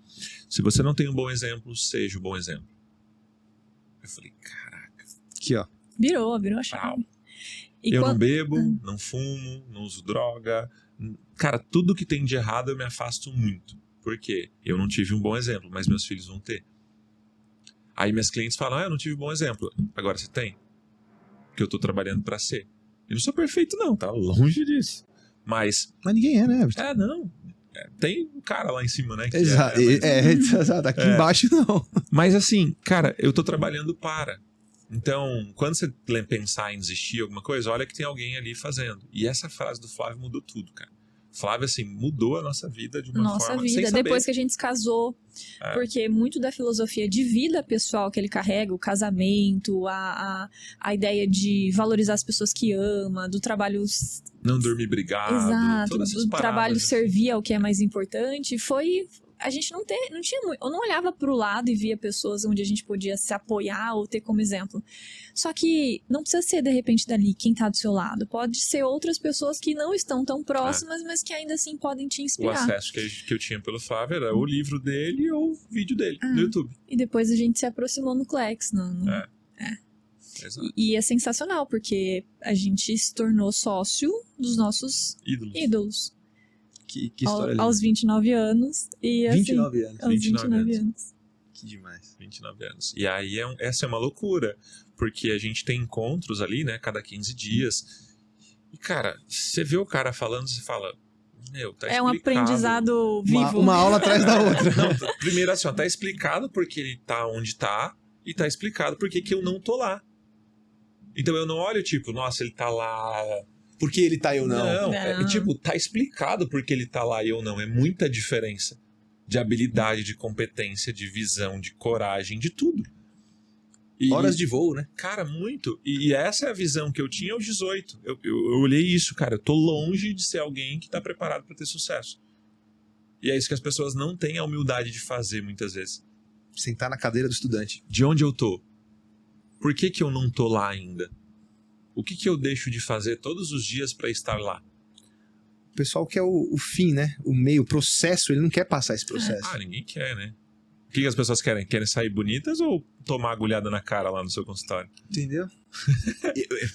A: se você não tem um bom exemplo, seja o bom exemplo. Eu falei, caraca.
C: Aqui, ó.
B: Virou a chave.
A: Não bebo, não fumo, não uso droga. Cara, tudo que tem de errado eu me afasto muito. Por quê? Eu não tive um bom exemplo, mas meus filhos vão ter. Aí minhas clientes falam, eu não tive um bom exemplo. Agora você tem? Porque eu tô trabalhando pra ser. Eu não sou perfeito não, tá longe disso. Mas
C: ninguém é, né?
A: Não. Tem um cara lá em cima, né? Que
C: exato. Exato. Aqui embaixo não.
A: Mas assim, cara, eu tô trabalhando para. Então, quando você pensar em desistir alguma coisa, olha que tem alguém ali fazendo. E essa frase do Flávio mudou tudo, cara. Flávio, assim, mudou a nossa vida de uma forma sem saber.
B: Depois que a gente se casou. Porque muito da filosofia de vida pessoal que ele carrega, o casamento, a ideia de valorizar as pessoas que ama, do trabalho...
A: Não dormir brigado.
B: Exato, do trabalho
A: assim.
B: servir ao que é mais importante, foi... A gente não tinha muito... Eu não olhava pro lado e via pessoas onde a gente podia se apoiar ou ter como exemplo. Só que não precisa ser, de repente, dali quem tá do seu lado. Pode ser outras pessoas que não estão tão próximas, mas que ainda assim podem te inspirar.
A: O acesso que eu tinha pelo Flávio era o livro dele ou o vídeo dele no YouTube.
B: E depois a gente se aproximou no Clex. E é sensacional, porque a gente se tornou sócio dos nossos ídolos.
C: Que história linda.
B: Aos 29 anos. E,
C: 29 anos.
B: Aos 29 anos.
C: Que demais.
A: 29 anos. E aí, essa é uma loucura. Porque a gente tem encontros ali, né? Cada 15 dias. E, cara, você vê o cara falando, você fala... Meu, tá explicado.
B: É um aprendizado vivo.
C: Uma aula atrás da outra.
A: Não, primeiro assim, ó, tá explicado porque ele tá onde tá. E tá explicado porque que eu não tô lá. Então eu não olho tipo, nossa, ele tá lá...
C: Por que ele tá e eu não?
A: Não. Tipo, tá explicado porque ele tá lá e eu não. É muita diferença de habilidade, de competência, de visão, de coragem, de tudo.
C: Horas de voo, né?
A: Cara, muito. E essa é a visão que eu tinha aos 18. Eu olhei isso, cara. Eu tô longe de ser alguém que tá preparado para ter sucesso. E é isso que as pessoas não têm a humildade de fazer muitas vezes.
C: Sentar na cadeira do estudante.
A: De onde eu tô? Por que eu não tô lá ainda? O que eu deixo de fazer todos os dias para estar lá?
C: O pessoal quer o fim, né? O meio, o processo, ele não quer passar esse processo.
A: Ninguém quer, né? O que as pessoas querem? Querem sair bonitas ou tomar agulhada na cara lá no seu consultório?
C: Entendeu?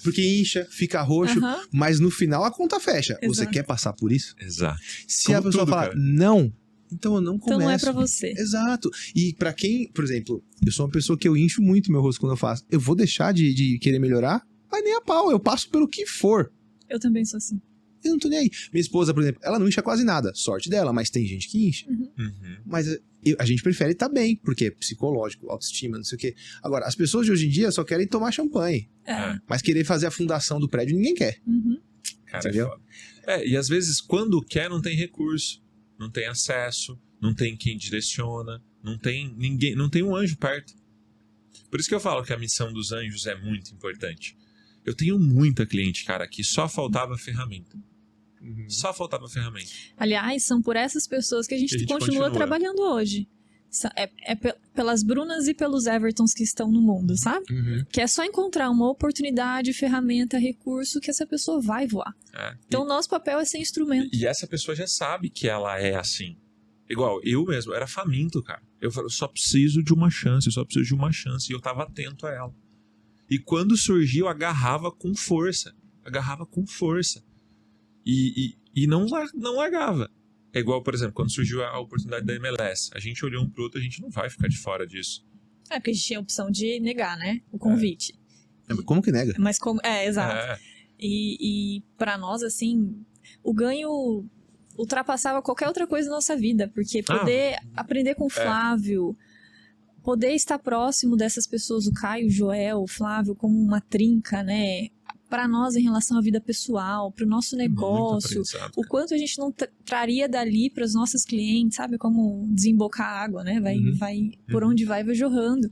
C: Porque incha, fica roxo, mas no final a conta fecha. Exato. Você quer passar por isso?
A: Exato.
C: Se como a pessoa falar, não, então eu não começo.
B: Então não é pra você.
C: Exato. E pra quem, por exemplo, eu sou uma pessoa que eu incho muito meu rosto quando eu faço. Eu vou deixar de querer melhorar? Mas nem a pau, eu passo pelo que for.
B: Eu também sou assim.
C: Eu não tô nem aí. Minha esposa, por exemplo, ela não incha quase nada. Sorte dela, mas tem gente que incha. Mas a gente prefere estar bem, porque é psicológico, autoestima, não sei o quê. Agora, as pessoas de hoje em dia só querem tomar champanhe. Mas querer fazer a fundação do prédio, ninguém quer.
A: Cara, entendeu? É foda. E às vezes, quando quer, não tem recurso. Não tem acesso, não tem quem direciona, não tem ninguém, não tem um anjo perto. Por isso que eu falo que a missão dos anjos é muito importante. Eu tenho muita cliente, cara, que só faltava ferramenta. Só faltava ferramenta.
B: Aliás, são por essas pessoas que a gente continua trabalhando hoje. Pelas Brunas e pelos Evertons que estão no mundo, sabe? Que é só encontrar uma oportunidade, ferramenta, recurso que essa pessoa vai voar. Então, o nosso papel é ser instrumento.
A: E essa pessoa já sabe que ela é assim. Igual, eu mesmo, era faminto, cara. Eu só preciso de uma chance, E eu tava atento a ela. E quando surgiu, agarrava com força. E não largava. É igual, por exemplo, quando surgiu a oportunidade da MLS. A gente olhou um pro outro, a gente não vai ficar de fora disso.
B: Porque a gente tinha a opção de negar, né? O convite.
C: Mas como que nega?
B: Mas como... exato. E pra nós, assim, o ganho ultrapassava qualquer outra coisa na nossa vida. Porque poder aprender com o Flávio, poder estar próximo dessas pessoas, o Caio, o Joel, o Flávio, como uma trinca, né? Para nós em relação à vida pessoal, para o nosso negócio, o quanto a gente não traria dali para os nossos clientes, sabe? Como desembocar a água, né? Vai por onde vai jorrando.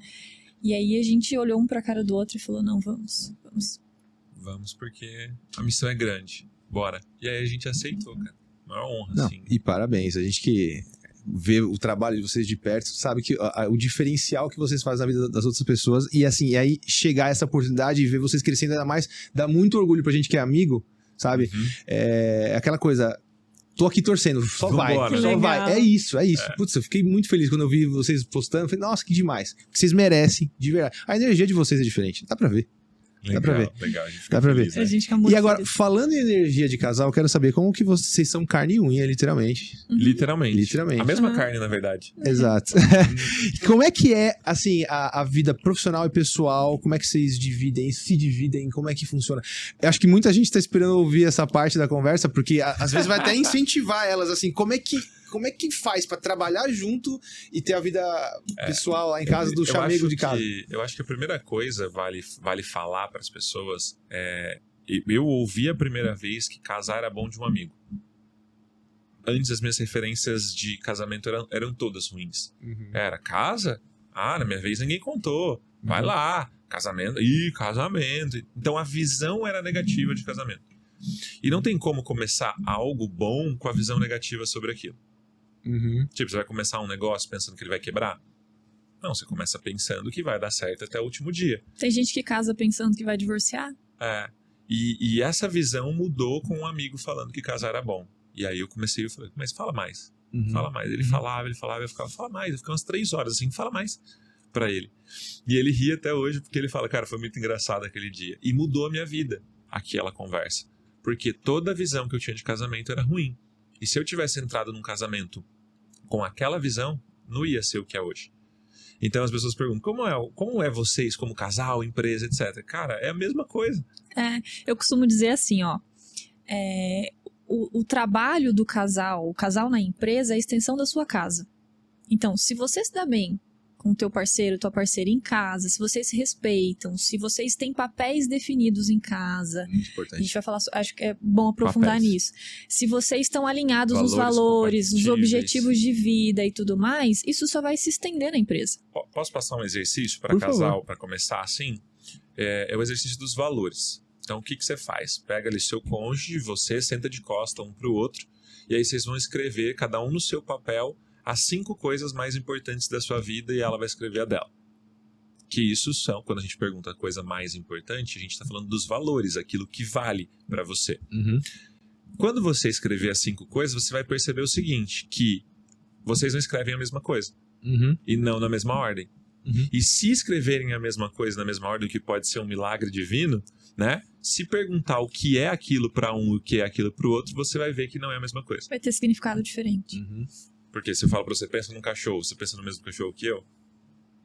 B: E aí a gente olhou um para a cara do outro e falou, não, vamos.
A: Vamos porque a missão é grande, bora. E aí a gente aceitou, cara. Uma honra,
C: Não,
A: assim.
C: e parabéns, a gente que vê o trabalho de vocês de perto, sabe que o diferencial que vocês fazem na vida das outras pessoas, e assim, e aí chegar a essa oportunidade e ver vocês crescendo ainda mais, dá muito orgulho pra gente que é amigo, sabe? É aquela coisa, tô aqui torcendo, só
A: Vambora.
C: vai, é isso. Putz, eu fiquei muito feliz quando eu vi vocês postando, falei, nossa, que demais, vocês merecem, de verdade. A energia de vocês é diferente, dá pra ver. Dá pra ver.
A: Legal, a gente fica
C: Dá pra ver.
A: feliz, né?
B: A gente fica muito
C: E agora,
B: feliz.
C: falando em energia de casal, eu quero saber como que vocês são carne e unha, literalmente.
A: Literalmente. A mesma
B: Uhum.
A: carne, na verdade.
C: Exato. Como é que é, assim, a vida profissional e pessoal? Como é que vocês se dividem? Como é que funciona? Eu acho que muita gente tá esperando ouvir essa parte da conversa, porque às vezes vai até incentivar elas, assim, como é que faz pra trabalhar junto e ter a vida pessoal lá em casa do chamego de casa?
A: Eu acho que a primeira coisa vale falar para as pessoas eu ouvi a primeira vez que casar era bom de um amigo. Antes as minhas referências de casamento eram todas ruins. Era casa? Na minha vez ninguém contou. Vai lá. Casamento. Casamento. Então a visão era negativa de casamento. E não tem como começar algo bom com a visão negativa sobre aquilo. Tipo, você vai começar um negócio pensando que ele vai quebrar? Não, você começa pensando que vai dar certo até o último dia.
B: Tem gente que casa pensando que vai divorciar.
A: E essa visão mudou com um amigo falando que casar era bom. E aí eu falei, mas fala mais. Fala mais. Ele falava, eu ficava, fala mais. Eu ficava umas 3 horas assim, fala mais pra ele. E ele ri até hoje porque ele fala, cara, foi muito engraçado aquele dia. E mudou a minha vida, aquela conversa. Porque toda a visão que eu tinha de casamento era ruim. E se eu tivesse entrado num casamento com aquela visão, não ia ser o que é hoje. Então as pessoas perguntam, como é vocês como casal, empresa, etc. Cara, é a mesma coisa.
B: Eu costumo dizer assim, o trabalho do casal, o casal na empresa é a extensão da sua casa. Então, se você se dá bem com o teu parceiro, tua parceira em casa, se vocês se respeitam, se vocês têm papéis definidos em casa,
C: Muito
B: a
C: importante.
B: gente vai falar, acho que é bom aprofundar
A: Papéis.
B: nisso. Se vocês estão alinhados nos
A: Valores
B: valores, nos
A: compatíveis.
B: objetivos de vida e tudo mais, isso só vai se estender na empresa.
A: Posso passar um exercício para
C: Por
A: casal,
C: favor.
A: para começar assim? É o exercício dos valores. Então, o que você faz? Pega ali seu cônjuge, você senta de costa um pro outro, e aí vocês vão escrever, cada um no seu papel, as 5 coisas mais importantes da sua vida e ela vai escrever a dela. Que isso são, quando a gente pergunta a coisa mais importante, a gente está falando dos valores, aquilo que vale para você. Quando você escrever as 5 coisas, você vai perceber o seguinte, que vocês não escrevem a mesma coisa, e não na mesma ordem. E se escreverem a mesma coisa na mesma ordem, o que pode ser um milagre divino, né? Se perguntar o que é aquilo para um e o que é aquilo para o outro, você vai ver que não é a mesma coisa.
B: Vai ter significado diferente.
A: Porque se eu falo pra você, pensa num cachorro, você pensa no mesmo cachorro que eu?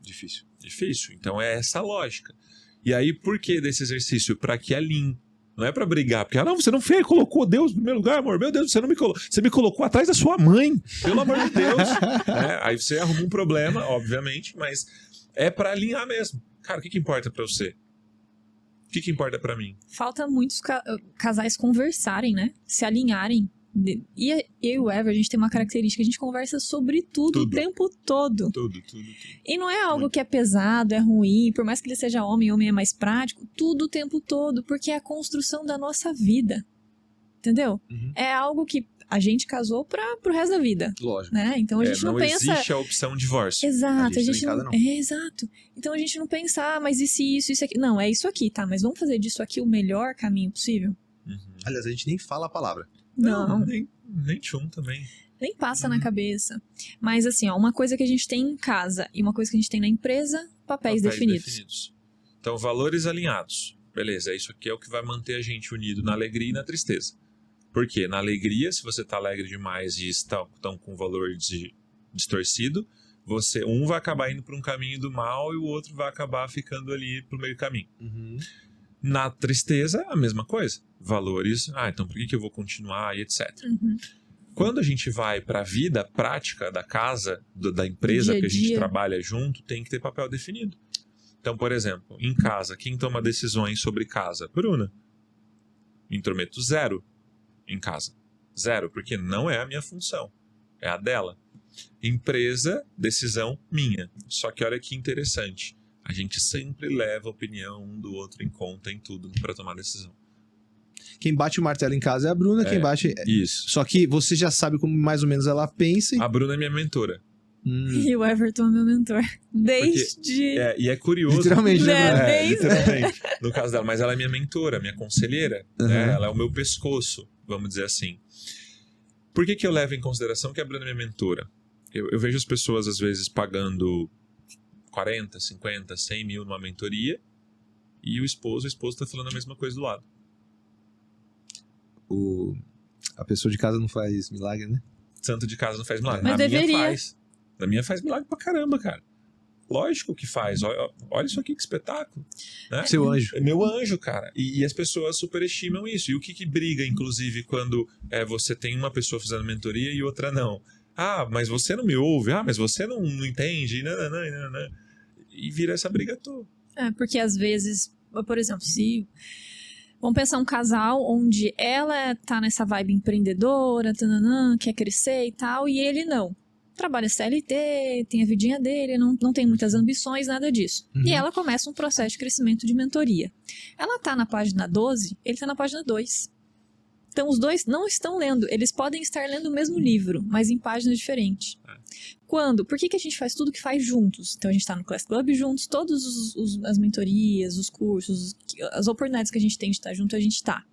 C: Difícil.
A: Difícil. Então é essa a lógica. E aí, por que desse exercício? Pra que alinhe. Não é pra brigar, porque, não, você não fez, colocou Deus no primeiro lugar, amor. Meu Deus, você me colocou atrás da sua mãe. Pelo amor de Deus. Aí você arruma um problema, obviamente, mas é pra alinhar mesmo. Cara, o que importa pra você? O que importa pra mim?
B: Falta muitos casais conversarem, né? Se alinharem. E eu e o Ever, a gente tem uma característica, a gente conversa sobre tudo. O tempo todo.
A: Tudo.
B: E não é algo que é pesado, é ruim, por mais que ele seja homem é mais prático, tudo o tempo todo, porque é a construção da nossa vida. Entendeu? É algo que a gente casou pro resto da vida,
C: Lógico.
B: né? Então a gente não pensa...
A: Não existe a opção divórcio.
B: Exato,
C: A gente não tem casa, não.
B: exato. Então a gente não pensa, mas e se isso aqui? Não, é isso aqui, tá? Mas vamos fazer disso aqui o melhor caminho possível?
C: Aliás, a gente nem fala a palavra.
B: Não.
A: Nem tchum também.
B: Nem passa na cabeça. Mas assim, uma coisa que a gente tem em casa e uma coisa que a gente tem na empresa, papéis definidos.
A: Então, valores alinhados. Beleza, isso aqui é o que vai manter a gente unido na alegria e na tristeza. Por quê? Na alegria, se você está alegre demais e estão com valor distorcido, um vai acabar indo para um caminho do mal e o outro vai acabar ficando ali para o meio caminho.
C: Uhum.
A: Na tristeza, a mesma coisa. Valores, então por que eu vou continuar e etc.
B: Uhum.
A: Quando a gente vai para a vida prática da casa, da empresa
B: Dia a
A: que a gente
B: dia.
A: trabalha junto, tem que ter papel definido. Então, por exemplo, em casa, quem toma decisões sobre casa? Bruna. Intrometo 0 em casa. 0, porque não é a minha função. É a dela. Empresa, decisão minha. Só que olha que interessante. A gente sempre leva a opinião um do outro em conta em tudo para tomar decisão.
C: Quem bate o martelo em casa é a Bruna, quem bate...
A: Isso.
C: Só que você já sabe como mais ou menos ela pensa.
A: A Bruna é minha mentora.
B: E o Everton é meu mentor. Desde...
A: E é curioso.
C: Literalmente, né?
A: Literalmente. No caso dela. Mas ela é minha mentora, minha conselheira.
C: Uhum.
A: Né? Ela é o meu pescoço, vamos dizer assim. Por que eu levo em consideração que a Bruna é minha mentora? Eu vejo as pessoas, às vezes, pagando 40, 50, 100 mil numa mentoria e o esposo está falando a mesma coisa do lado.
C: A pessoa de casa não faz milagre, né?
A: Santo de casa não faz milagre.
B: Mas deveria.
A: Minha faz. Na minha faz milagre pra caramba, cara. Lógico que faz. Olha isso aqui, que espetáculo. Né?
C: Seu anjo.
A: É meu anjo, cara. E as pessoas superestimam isso. E o que briga, inclusive, quando você tem uma pessoa fazendo mentoria e outra não? Mas você não me ouve. Mas você não entende. Não. E vira essa briga toda.
B: Porque às vezes, por exemplo, se... Vamos pensar um casal onde ela tá nessa vibe empreendedora, quer crescer e tal, e ele não. Trabalha CLT, tem a vidinha dele, não tem muitas ambições, nada disso.
C: Uhum.
B: E ela começa um processo de crescimento de mentoria. Ela tá na página 12, ele tá na página 2. Então, os dois não estão lendo. Eles podem estar lendo o mesmo livro, mas em páginas diferentes. Quando? Por que a gente faz tudo que faz juntos? Então, a gente está no Class Club juntos, todas as mentorias, os cursos, as oportunidades que a gente tem de estar junto, a gente está.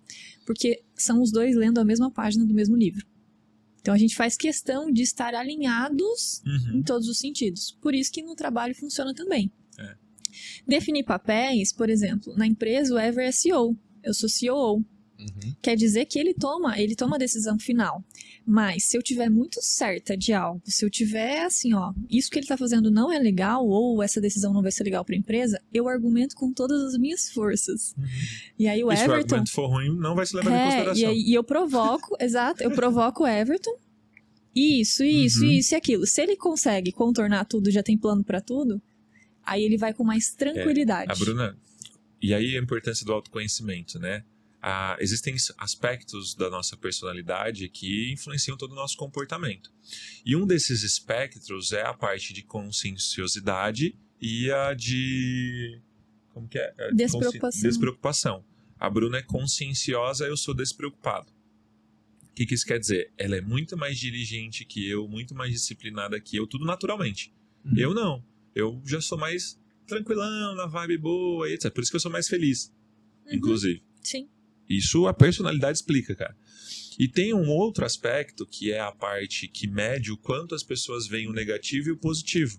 B: Porque são os dois lendo a mesma página do mesmo livro. Então, a gente faz questão de estar alinhados em todos os sentidos. Por isso que no trabalho funciona também. Definir papéis, por exemplo, na empresa o Ever é CEO, eu sou COO. Quer dizer que ele toma a decisão final. Mas se eu tiver muito certa de algo, se eu tiver assim, isso que ele está fazendo não é legal, ou essa decisão não vai ser legal para a empresa, eu argumento com todas as minhas forças. E aí o
A: E se o
B: Everton...
A: argumento for ruim, não vai se levar em consideração.
B: E eu provoco, eu provoco o Everton, isso e aquilo. Se ele consegue contornar tudo, já tem plano para tudo, aí ele vai com mais tranquilidade.
A: A Bruna... E aí a importância do autoconhecimento, né? Existem aspectos da nossa personalidade que influenciam todo o nosso comportamento. E um desses espectros é a parte de conscienciosidade e a de... Como que é? Despreocupação. A Bruna é conscienciosa, eu sou despreocupado. O que isso quer dizer? Ela é muito mais diligente que eu, muito mais disciplinada que eu, tudo naturalmente. Eu não. Eu já sou mais tranquilão, na vibe boa, e etc. Por isso que eu sou mais feliz, inclusive.
B: Sim.
A: Isso a personalidade explica, cara. E tem um outro aspecto que é a parte que mede o quanto as pessoas veem o negativo e o positivo.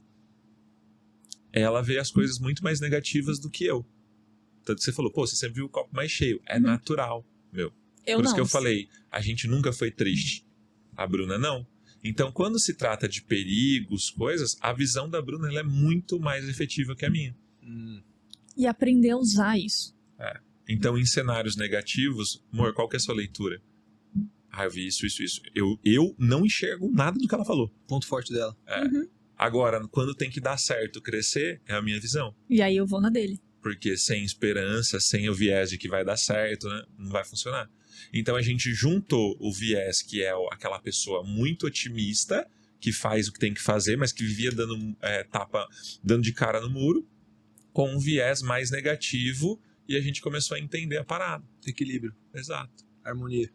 A: Ela vê as coisas muito mais negativas do que eu. Tanto que você falou, você sempre viu o copo mais cheio. É natural, meu. Por isso que eu falei, a gente nunca foi triste. A Bruna não. Então, quando se trata de perigos, coisas, a visão da Bruna ela é muito mais efetiva que a minha.
B: E aprender a usar isso.
A: Então, em cenários negativos, amor, qual que é a sua leitura? Eu vi isso. Eu não enxergo nada do que ela falou.
C: Ponto forte dela.
A: Agora, quando tem que dar certo, crescer, é a minha visão.
B: E aí eu vou na dele.
A: Porque sem esperança, sem o viés de que vai dar certo, né, não vai funcionar. Então, a gente juntou o viés, que é aquela pessoa muito otimista, que faz o que tem que fazer, mas que vivia dando de cara no muro, com um viés mais negativo. E a gente começou a entender a parada.
C: Equilíbrio.
A: Exato.
C: Harmonia.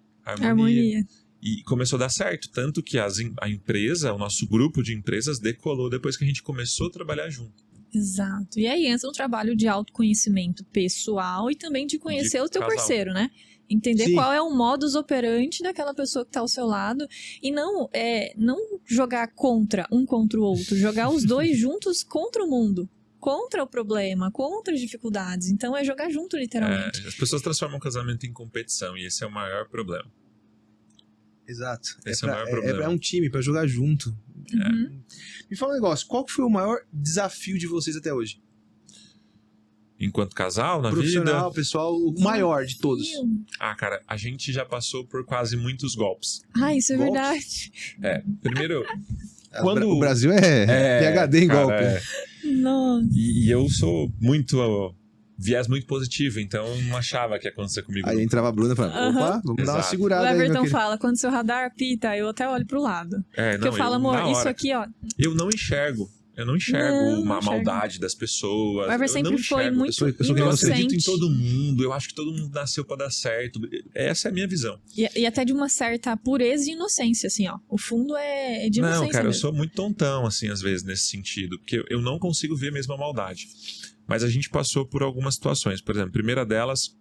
A: E começou a dar certo. Tanto que a empresa, o nosso grupo de empresas decolou depois que a gente começou a trabalhar junto.
B: Exato. E aí entra um trabalho de autoconhecimento pessoal e também de conhecer o teu parceiro, né? Entender qual é o modus operandi daquela pessoa que está ao seu lado. E não jogar contra o outro. Jogar os dois juntos contra o mundo. contra o problema, contra as dificuldades. Então é jogar junto, literalmente.
A: As pessoas transformam o casamento em competição e esse é o maior problema.
C: Exato.
A: Esse é o maior problema.
C: É um time pra jogar junto.
B: Uhum.
C: Me fala um negócio, qual que foi o maior desafio de vocês até hoje?
A: Enquanto casal, na
C: Profissional,
A: vida...
C: pessoal, o maior de todos.
A: Ah, cara, a gente já passou por quase muitos golpes.
B: Ah, isso é
C: Golpes?
B: verdade.
A: Primeiro... Quando-
C: O Brasil é PhD em
A: cara,
C: golpe.
B: Nossa.
A: E eu sou muito... viés muito positivo, então eu não achava que ia acontecer comigo.
C: Aí entrava a Bruna e falava,
B: Aham.
C: opa, vamos dar uma
A: Exato.
B: O
C: segurada aí, meu
B: Everton
C: querido.
B: fala, quando seu radar apita, eu até olho pro lado. Porque eu falo, amor,
A: na
B: isso
A: hora,
B: aqui, ó.
A: Eu não enxergo
B: Não
A: uma
B: enxergo.
A: maldade das pessoas.
B: O Ever
A: eu
B: sempre
A: não
B: foi
A: enxergo.
B: muito
C: Eu sou que nem
A: Eu
C: você.
A: acredito em
B: inocente.
A: todo mundo, eu acho que todo mundo nasceu pra dar certo. Essa é a minha visão.
B: E até de uma certa pureza e inocência, assim, ó. O fundo é de inocência
A: Não, cara, eu
B: mesmo.
A: sou muito tontão, assim, às vezes, nesse sentido. Porque eu não consigo ver mesmo a maldade. Mas a gente passou por algumas situações. Por exemplo, a primeira delas,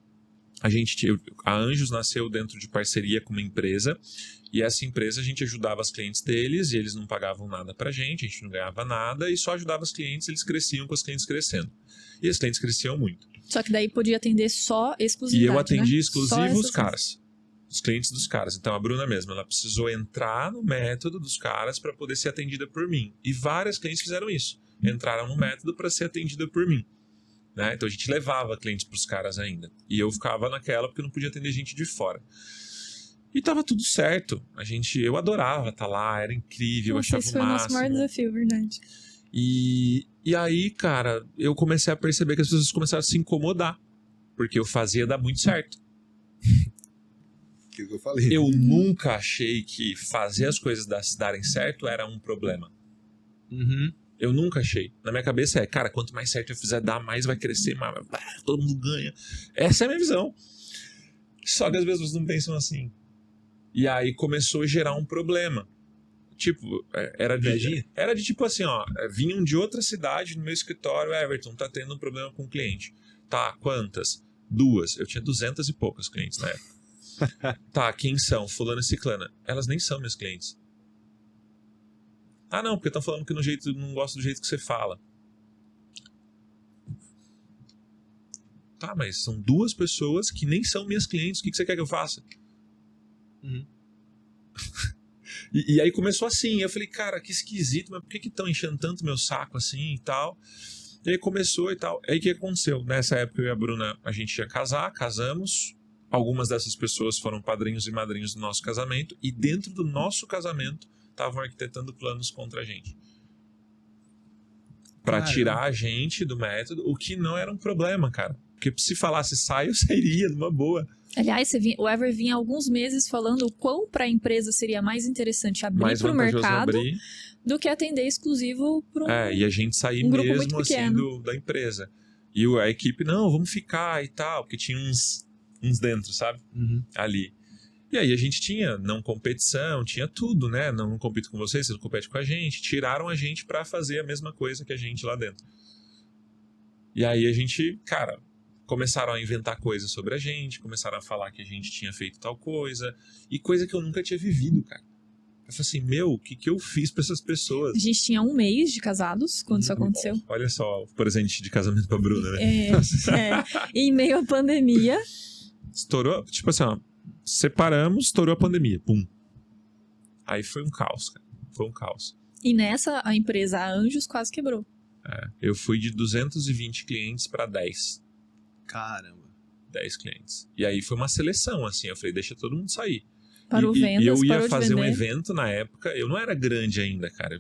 A: a Anjos nasceu dentro de parceria com uma empresa. E essa empresa, a gente ajudava os clientes deles e eles não pagavam nada pra gente, a gente não ganhava nada e só ajudava os clientes, eles cresciam com os clientes crescendo. E os clientes cresciam muito.
B: Só que daí podia atender só
A: E
B: exclusividade,
A: eu atendi
B: né?
A: exclusivo
B: Só
A: os
B: essas-
A: caras, os clientes dos caras. Então a Bruna mesma, ela precisou entrar no método dos caras para poder ser atendida por mim. E várias clientes fizeram isso, entraram no método para ser atendida por mim. Né? Então a gente levava clientes pros caras ainda. E eu ficava naquela porque eu não podia atender gente de fora. E tava tudo certo. Eu adorava estar lá, era incrível, eu
B: Nossa,
A: achava
B: esse
A: o
B: foi o nosso maior
A: máximo.
B: desafio, verdade.
A: E aí, cara, eu comecei a perceber que as pessoas começaram a se incomodar. Porque eu fazia dar muito certo.
C: Que eu falei.
A: Eu nunca achei que fazer as coisas darem certo era um problema.
C: Uhum.
A: Eu nunca achei. Na minha cabeça cara, quanto mais certo eu fizer dar, mais vai crescer, mais todo mundo ganha. Essa é a minha visão. Só que as pessoas não pensam assim. E aí começou a gerar um problema. Tipo, era de tipo assim, ó, vinham de outra cidade no meu escritório, Everton, tá tendo um problema com o cliente. Tá, quantas? 2. Eu tinha 200 e poucos clientes na época. Tá, quem são? Fulano e ciclana. Elas nem são meus clientes. Ah, não, porque estão falando que não gosto do jeito que você fala. Tá, mas são 2 pessoas que nem são minhas clientes. O que você quer que eu faça?
C: Uhum.
A: E aí começou assim. Eu falei, cara, que esquisito, mas por que estão enchendo tanto meu saco assim e tal? E aí começou e tal. Aí o que aconteceu? Nessa época eu e a Bruna, a gente ia casar, casamos. Algumas dessas pessoas foram padrinhos e madrinhos do nosso casamento. E dentro do nosso casamento, estavam arquitetando planos contra a gente. Pra tirar a gente do método, o que não era um problema, cara. Porque se falasse sai, eu sairia numa boa.
B: Aliás, o Ever vinha há alguns meses falando o quão para a empresa seria mais interessante abrir
A: Mais
B: para o
A: vantajoso
B: mercado
A: abrir.
B: do que atender exclusivo para um...
A: E a gente sair
B: um grupo muito
A: mesmo assim
B: pequeno.
A: da empresa. E a equipe, não, vamos ficar e tal, porque tinha uns dentro, sabe?
C: Uhum.
A: Ali. E aí a gente tinha não competição, tinha tudo, né? Não compito com vocês, você não compete com a gente. Tiraram a gente pra fazer a mesma coisa que a gente lá dentro. E aí a gente, cara, começaram a inventar coisas sobre a gente, começaram a falar que a gente tinha feito tal coisa, e coisa que eu nunca tinha vivido, cara. Eu falei assim, o que eu fiz pra essas pessoas?
B: A gente tinha 1 mês de casados quando isso aconteceu.
A: Olha só, o presente de casamento pra Bruna, né?
B: E em meio à pandemia...
A: Estourou, tipo assim, ó, separamos, estourou a pandemia, pum. Aí foi um caos, cara. Foi um caos.
B: E nessa, a empresa a Anjos quase quebrou.
A: Eu fui de 220 clientes para 10.
C: Caramba.
A: 10 clientes. E aí foi uma seleção, assim. Eu falei, deixa todo mundo sair.
B: Parou vendas,
A: e eu ia
B: parou de
A: fazer um
B: vender.
A: evento na época, eu não era grande ainda, cara.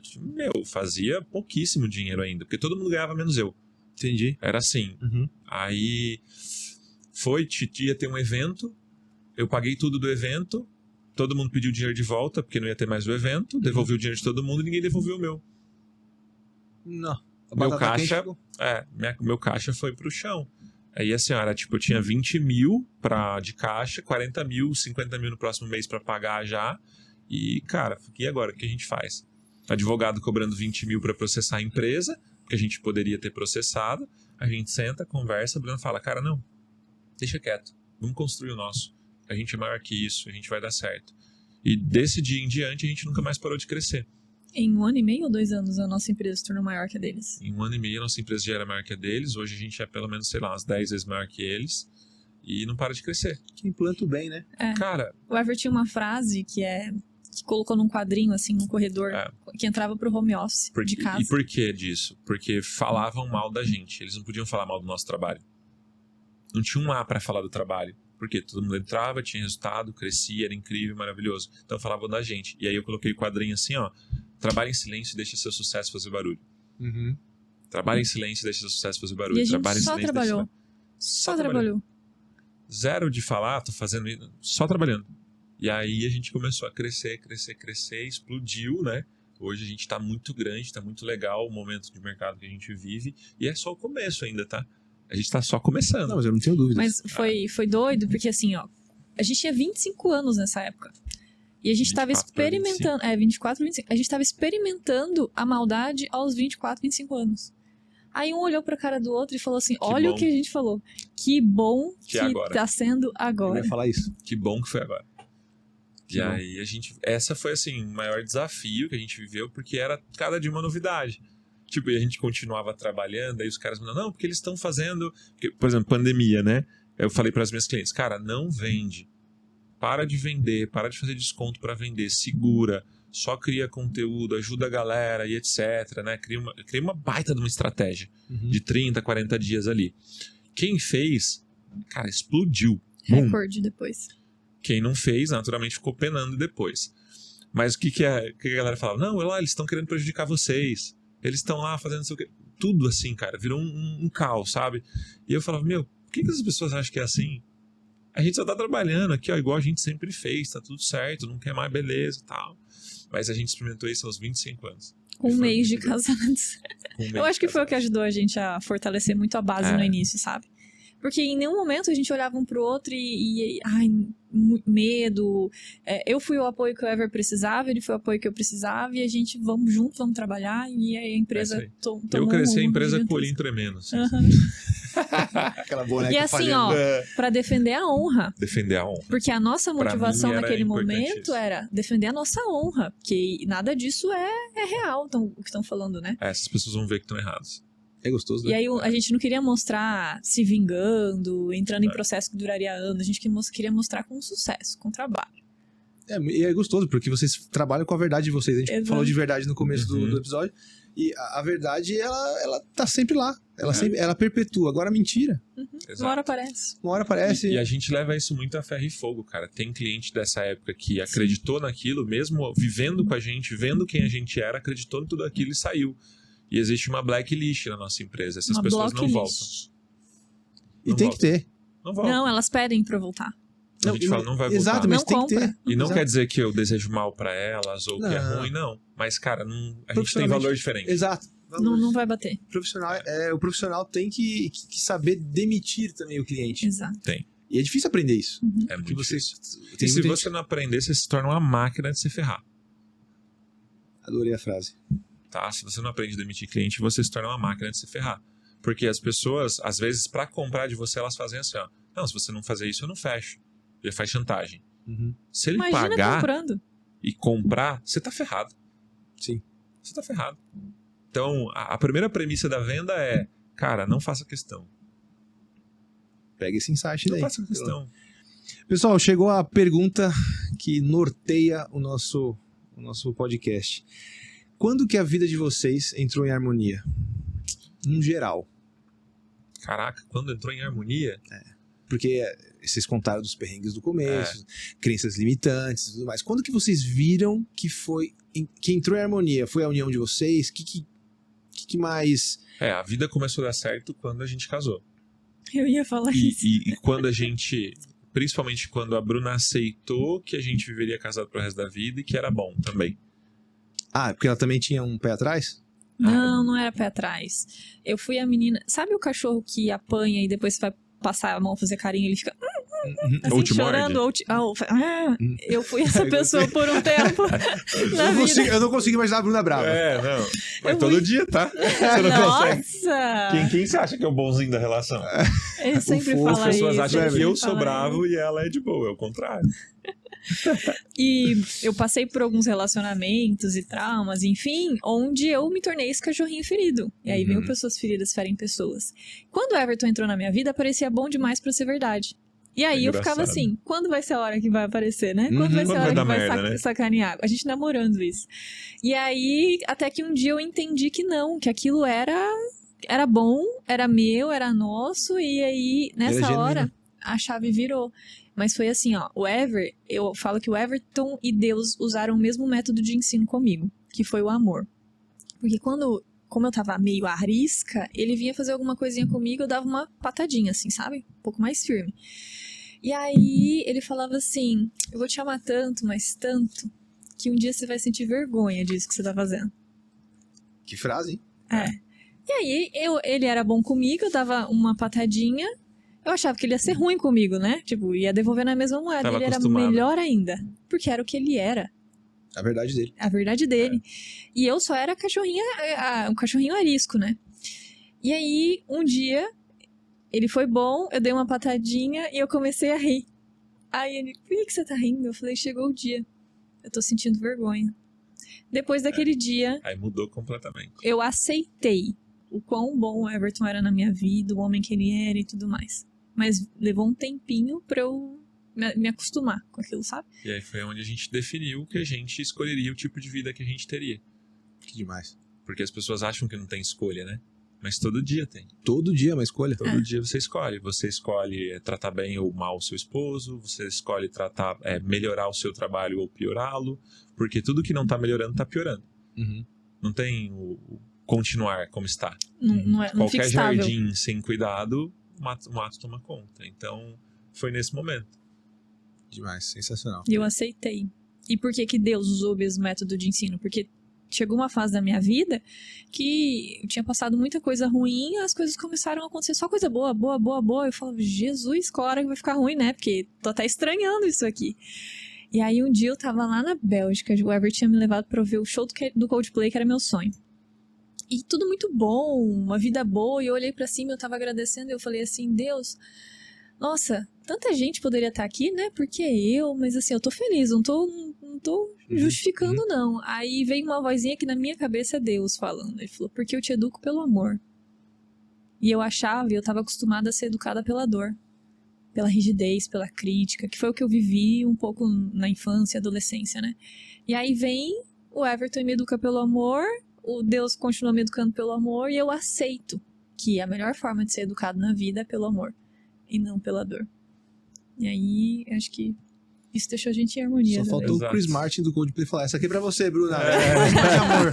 A: Eu fazia pouquíssimo dinheiro ainda, porque todo mundo ganhava menos eu.
C: Entendi.
A: Era assim.
C: Uhum.
A: Aí ia ter um evento, eu paguei tudo do evento, todo mundo pediu dinheiro de volta, porque não ia ter mais o evento, devolvi o dinheiro de todo mundo e ninguém devolveu o meu.
C: Não. A
A: Meu
C: batata quente
A: caixa,
C: ficou-
A: meu caixa foi pro chão. Aí a senhora, tipo, eu tinha 20 mil de caixa, 40 mil, 50 mil no próximo mês pra pagar já. E, cara, e agora? O que a gente faz? Advogado cobrando 20 mil pra processar a empresa, que a gente poderia ter processado. A gente senta, conversa, a Bruna fala, cara, não, deixa quieto, vamos construir o nosso. A gente é maior que isso, a gente vai dar certo. E desse dia em diante a gente nunca mais parou de crescer.
B: Em 1 ano e meio ou 2 anos a nossa empresa se tornou maior que a deles?
A: Em 1 ano e meio, a nossa empresa já era maior que a deles. Hoje a gente é pelo menos, sei lá, umas 10 vezes maior que eles. E não para de crescer.
C: Que implanta bem, né?
A: Cara,
B: O Ever tinha uma frase que colocou num quadrinho, assim, num corredor, que entrava pro home office de casa.
A: E por que disso? Porque falavam mal da gente. Eles não podiam falar mal do nosso trabalho. Não tinha um A pra falar do trabalho. Porque todo mundo entrava, tinha resultado, crescia, era incrível, maravilhoso. Então falavam da gente. E aí eu coloquei o quadrinho assim, ó. Trabalhe em silêncio e deixe seu sucesso fazer barulho.
C: Uhum.
A: Trabalhe em silêncio e deixe seu sucesso fazer barulho.
B: E a gente
A: Trabalhe em
B: só
A: silêncio,
B: trabalhou.
A: Só
B: trabalhou.
A: Zero de falar, tô fazendo isso, só trabalhando. E aí a gente começou a crescer, explodiu, né? Hoje a gente tá muito grande, tá muito legal o momento de mercado que a gente vive. E é só o começo ainda, tá? A gente tá só começando.
C: Não, mas eu não tenho dúvidas.
B: Mas foi doido, porque assim, ó, a gente tinha 25 anos nessa época. E a gente tava
A: 24 pra
B: experimentando. 24, 25. A gente tava experimentando a maldade aos 24, 25 anos. Aí um olhou pra cara do outro e falou assim: olha
A: bom.
B: o que a gente falou. Que bom que
A: agora.
B: tá sendo
C: Eu
B: agora.
C: ia falar isso.
A: Que bom que foi agora.
C: Que
A: E
C: bom.
A: aí essa foi assim, o maior desafio que a gente viveu, porque era cada dia uma novidade. Tipo, e a gente continuava trabalhando, aí os caras me não, porque eles estão fazendo, porque, por exemplo, pandemia, né? Eu falei para as minhas clientes, cara, não vende. Para de vender, para de fazer desconto para vender, segura, só cria conteúdo, ajuda a galera e etc, né? Cria uma baita de uma estratégia de 30, 40 dias ali. Quem fez, cara, explodiu. Bum.
B: Recorde depois.
A: Quem não fez, naturalmente, ficou penando depois. Mas o que a galera falava? Não, eles estão querendo prejudicar vocês. Eles estão lá fazendo não sei o quê. Tudo assim, cara. Virou um caos, sabe? E eu falava, meu, por que essas pessoas acham que é assim? A gente só tá trabalhando aqui, ó, igual a gente sempre fez. Tá tudo certo, não quer mais, beleza e tal. Mas a gente experimentou isso aos 25 anos.
B: Com um mês de casamento. Eu acho que foi o que
A: ajudou.
B: ajudou a gente a fortalecer muito a base no início, sabe? Porque em nenhum momento a gente olhava um pro outro ai, medo. Eu fui o apoio que o Ever precisava, ele foi o apoio que eu precisava, e a gente, vamos juntos, vamos trabalhar, e a empresa tomou
A: Eu cresci a empresa
B: gigantesco.
A: com o olhinho tremendo. Assim.
C: Aquela boneca
B: E assim,
C: falhando.
B: ó, pra defender a honra.
A: Defender a honra.
B: Porque a nossa
A: Pra
B: motivação
A: mim era
B: naquele momento
A: importantíssimo.
B: era defender a nossa honra. Porque nada disso é real, então, o que estão falando, né?
A: Essas pessoas vão ver que estão erradas.
C: É gostoso, né?
B: E aí a gente não queria mostrar se vingando, entrando em processo que duraria anos. A gente queria mostrar com sucesso, com trabalho.
C: E é gostoso, porque vocês trabalham com a verdade de vocês. A gente
B: Exato.
C: falou de verdade no começo
A: Uhum.
C: do episódio. E a verdade, ela tá sempre lá. Ela,
A: É.
C: ela perpetua. Agora, a mentira.
B: Uma hora aparece.
C: Uma hora aparece.
A: E a gente leva isso muito a ferro e fogo, cara. Tem cliente dessa época que acreditou naquilo, mesmo vivendo com a gente, vendo quem a gente era, acreditou em tudo aquilo e saiu. E existe uma blacklist na nossa empresa. Essas
B: Uma
A: pessoas não voltam.
B: blocklist.
C: E
A: não
C: tem
A: volta.
C: que ter.
A: Não voltam.
B: Não, elas pedem pra eu voltar.
A: A gente fala, não vai voltar.
C: Exato, mas
B: Não
C: tem que
B: compra.
C: ter.
A: E não
C: Exato.
A: quer dizer que eu desejo mal pra elas ou que é
C: Não.
A: ruim, não. Mas, cara, a gente tem
C: Profissionalmente.
A: valor diferente.
C: Exato.
B: Não vai bater.
C: O profissional tem que saber demitir também o cliente.
B: Exato.
A: Tem.
C: E é difícil aprender isso.
A: É muito
C: Que você
A: difícil.
C: tem
A: E se
C: muita
A: você não aprender, você se torna uma máquina de se ferrar.
C: Adorei a frase.
A: Tá? Se você não aprende a demitir cliente, você se torna uma máquina de se ferrar. Porque as pessoas, às vezes, pra comprar de você, elas fazem assim, ó. Não, se você não fazer isso, eu não fecho. Ele faz chantagem.
C: Uhum.
A: Se ele
B: Imagina
A: pagar
B: comprando.
A: e comprar, você tá ferrado.
C: Sim.
A: Você tá ferrado. Então, a primeira premissa da venda é, cara, não faça questão.
C: Pega esse insight
A: Não
C: daí.
A: faça questão.
C: Pessoal, chegou a pergunta que norteia o nosso podcast. Quando que a vida de vocês entrou em harmonia? No geral.
A: Caraca, quando entrou em harmonia,
C: Porque vocês contaram dos perrengues do começo, crenças limitantes e tudo mais. Quando que vocês viram que que entrou em harmonia? Foi a união de vocês? Que mais...
A: a vida começou a dar certo quando a gente casou.
B: Eu ia falar isso.
A: E quando a gente, principalmente quando a Bruna aceitou que a gente viveria casado pro resto da vida e que era bom também.
C: Ah, porque ela também tinha um pé atrás?
B: Não era pé atrás. Eu fui a menina... Sabe o cachorro que apanha e depois você vai passar a mão, fazer carinho e ele fica...
A: Ou te
B: chorando, eu fui essa pessoa por um tempo na vida.
C: Eu não consigo imaginar a Bruna brava.
A: Não. Mas
B: Eu
A: todo
B: fui-
A: dia, tá? Você não consegue.
B: Nossa!
A: Quem você acha que é o bonzinho da relação?
B: Ele sempre
C: fofo,
B: fala
A: As
B: isso.
A: pessoas acham
B: ele
A: que
B: sempre
A: eu sou
B: fala
A: bravo e ela é de boa, é o contrário.
B: E eu passei por alguns relacionamentos e traumas, enfim, onde eu me tornei esse cachorrinho ferido. E aí veio pessoas feridas ferem pessoas. Quando o Everton entrou na minha vida, parecia bom demais pra ser verdade. E aí eu ficava
A: Engraçado.
B: assim, quando vai ser a hora que vai aparecer, né? Quando vai ser
A: Quando
B: a
A: vai
B: hora
A: dar
B: que vai
A: merda, né?
B: sacanear? A gente namorando isso. E aí, até que um dia eu entendi que não, que aquilo era bom, era meu, era nosso, e aí, nessa
C: genuíno.
B: hora, a chave virou. Mas foi assim, ó, eu falo que o Everton e Deus usaram o mesmo método de ensino comigo, que foi o amor. Porque como eu tava meio arisca, ele vinha fazer alguma coisinha comigo, eu dava uma patadinha, assim, sabe? Um pouco mais firme. E aí, ele falava assim, eu vou te amar tanto, mas tanto, que um dia você vai sentir vergonha disso que você tá fazendo.
C: Que frase, hein?
B: E aí, ele era bom comigo, eu dava uma patadinha. Eu achava que ele ia ser ruim comigo, né? Tipo, ia devolver na mesma moeda.
A: Tava
B: Ele era
A: acostumado.
B: melhor ainda. Porque era o que ele era.
C: A verdade dele.
B: A verdade dele. E eu só era um cachorrinho arisco, né? E aí, um dia, ele foi bom, eu dei uma patadinha e eu comecei a rir. Aí ele, por que você tá rindo? Eu falei, chegou o dia. Eu tô sentindo vergonha. Depois daquele dia,
A: Aí mudou completamente.
B: eu aceitei o quão bom o Everton era na minha vida, o homem que ele era e tudo mais. Mas levou um tempinho pra eu me acostumar com aquilo, sabe?
A: E aí foi onde a gente definiu que a gente escolheria o tipo de vida que a gente teria.
C: Que demais.
A: Porque as pessoas acham que não tem escolha, né? Mas todo dia tem.
C: Todo dia é uma escolha.
A: Todo dia você escolhe. Você escolhe tratar bem ou mal o seu esposo, você escolhe melhorar o seu trabalho ou piorá-lo, porque tudo que não tá melhorando tá piorando.
C: Uhum.
A: Não tem o continuar como está.
B: Não fica
A: Qualquer
B: estável.
A: jardim sem cuidado, o mato toma conta. Então, foi nesse momento.
C: Demais, sensacional.
B: E eu aceitei. E por que que Deus usou o mesmo método de ensino? Porque chegou uma fase da minha vida que eu tinha passado muita coisa ruim e as coisas começaram a acontecer só coisa boa, boa, boa, boa. Eu falava, Jesus, qual hora que vai ficar ruim, né? Porque tô até estranhando isso aqui. E aí um dia eu tava lá na Bélgica, o Everton tinha me levado pra ver o show do Coldplay, que era meu sonho. E tudo muito bom, uma vida boa, e eu olhei pra cima, eu tava agradecendo, e eu falei assim, Deus, nossa, tanta gente poderia estar aqui, né? Porque mas assim, eu tô feliz, não tô justificando, não. Aí veio uma vozinha que na minha cabeça é Deus falando. Ele falou, porque eu te educo pelo amor. E eu achava, eu tava acostumada a ser educada pela dor. Pela rigidez, pela crítica, que foi o que eu vivi um pouco na infância e adolescência, né? E aí vem o Everton e me educa pelo amor, o Deus continua me educando pelo amor, e eu aceito que a melhor forma de ser educado na vida é pelo amor, e não pela dor. E aí, acho que isso deixou a gente em harmonia.
C: Só
B: também.
C: faltou
A: Exato.
C: o Chris Martin do Coldplay falar, essa aqui é pra você, Bruna. Mais amor.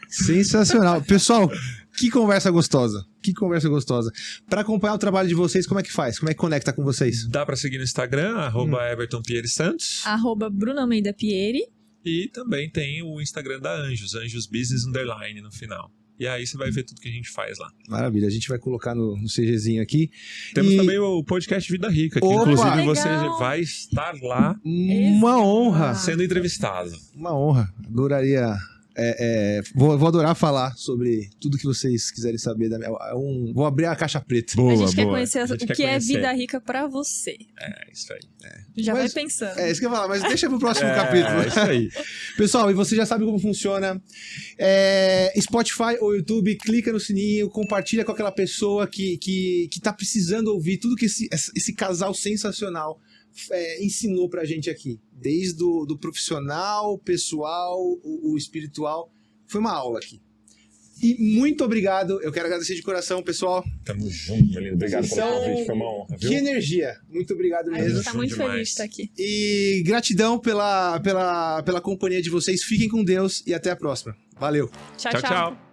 C: Sensacional. Pessoal, que conversa gostosa. Que conversa gostosa. Pra acompanhar o trabalho de vocês, como é que faz? Como é que conecta com vocês?
A: Dá pra seguir no Instagram, @EvertonPierreSantos.
B: @ Bruna Almeida Pieri.
A: E também tem o Instagram da Anjos Business _ no final. E aí você vai ver tudo que a gente faz lá.
C: Maravilha, a gente vai colocar no CGzinho aqui.
A: Temos
C: E-
A: também o podcast Vida Rica, que
C: Opa!
A: inclusive
B: Legal!
A: você vai estar lá
C: Uma honra.
A: sendo entrevistado.
C: Uma honra. Adoraria. Vou adorar falar sobre tudo que vocês quiserem saber. Vou abrir a caixa preta.
B: A gente quer conhecer o que é vida rica pra você.
A: É, isso aí.
B: Já
C: Mas-
B: vai pensando.
C: É isso que eu ia falar, mas deixa pro próximo capítulo.
A: É, isso aí.
C: Pessoal, e você já sabe como funciona. Spotify ou YouTube, clica no sininho, compartilha com aquela pessoa que tá precisando ouvir tudo que esse casal sensacional ensinou pra gente aqui. Desde do profissional, pessoal, o espiritual. Foi uma aula aqui. E muito obrigado. Eu quero agradecer de coração, pessoal.
A: Tamo junto, meu lindo. Obrigado pelo
C: São-
A: convite, foi uma honra, viu?
C: Que energia. Muito obrigado
B: A
C: mesmo.
B: gente tá muito
A: demais.
B: feliz de estar aqui.
C: E gratidão pela companhia de vocês. Fiquem com Deus e até a próxima. Valeu.
B: Tchau,
A: Tchau,
B: tchau.
A: tchau.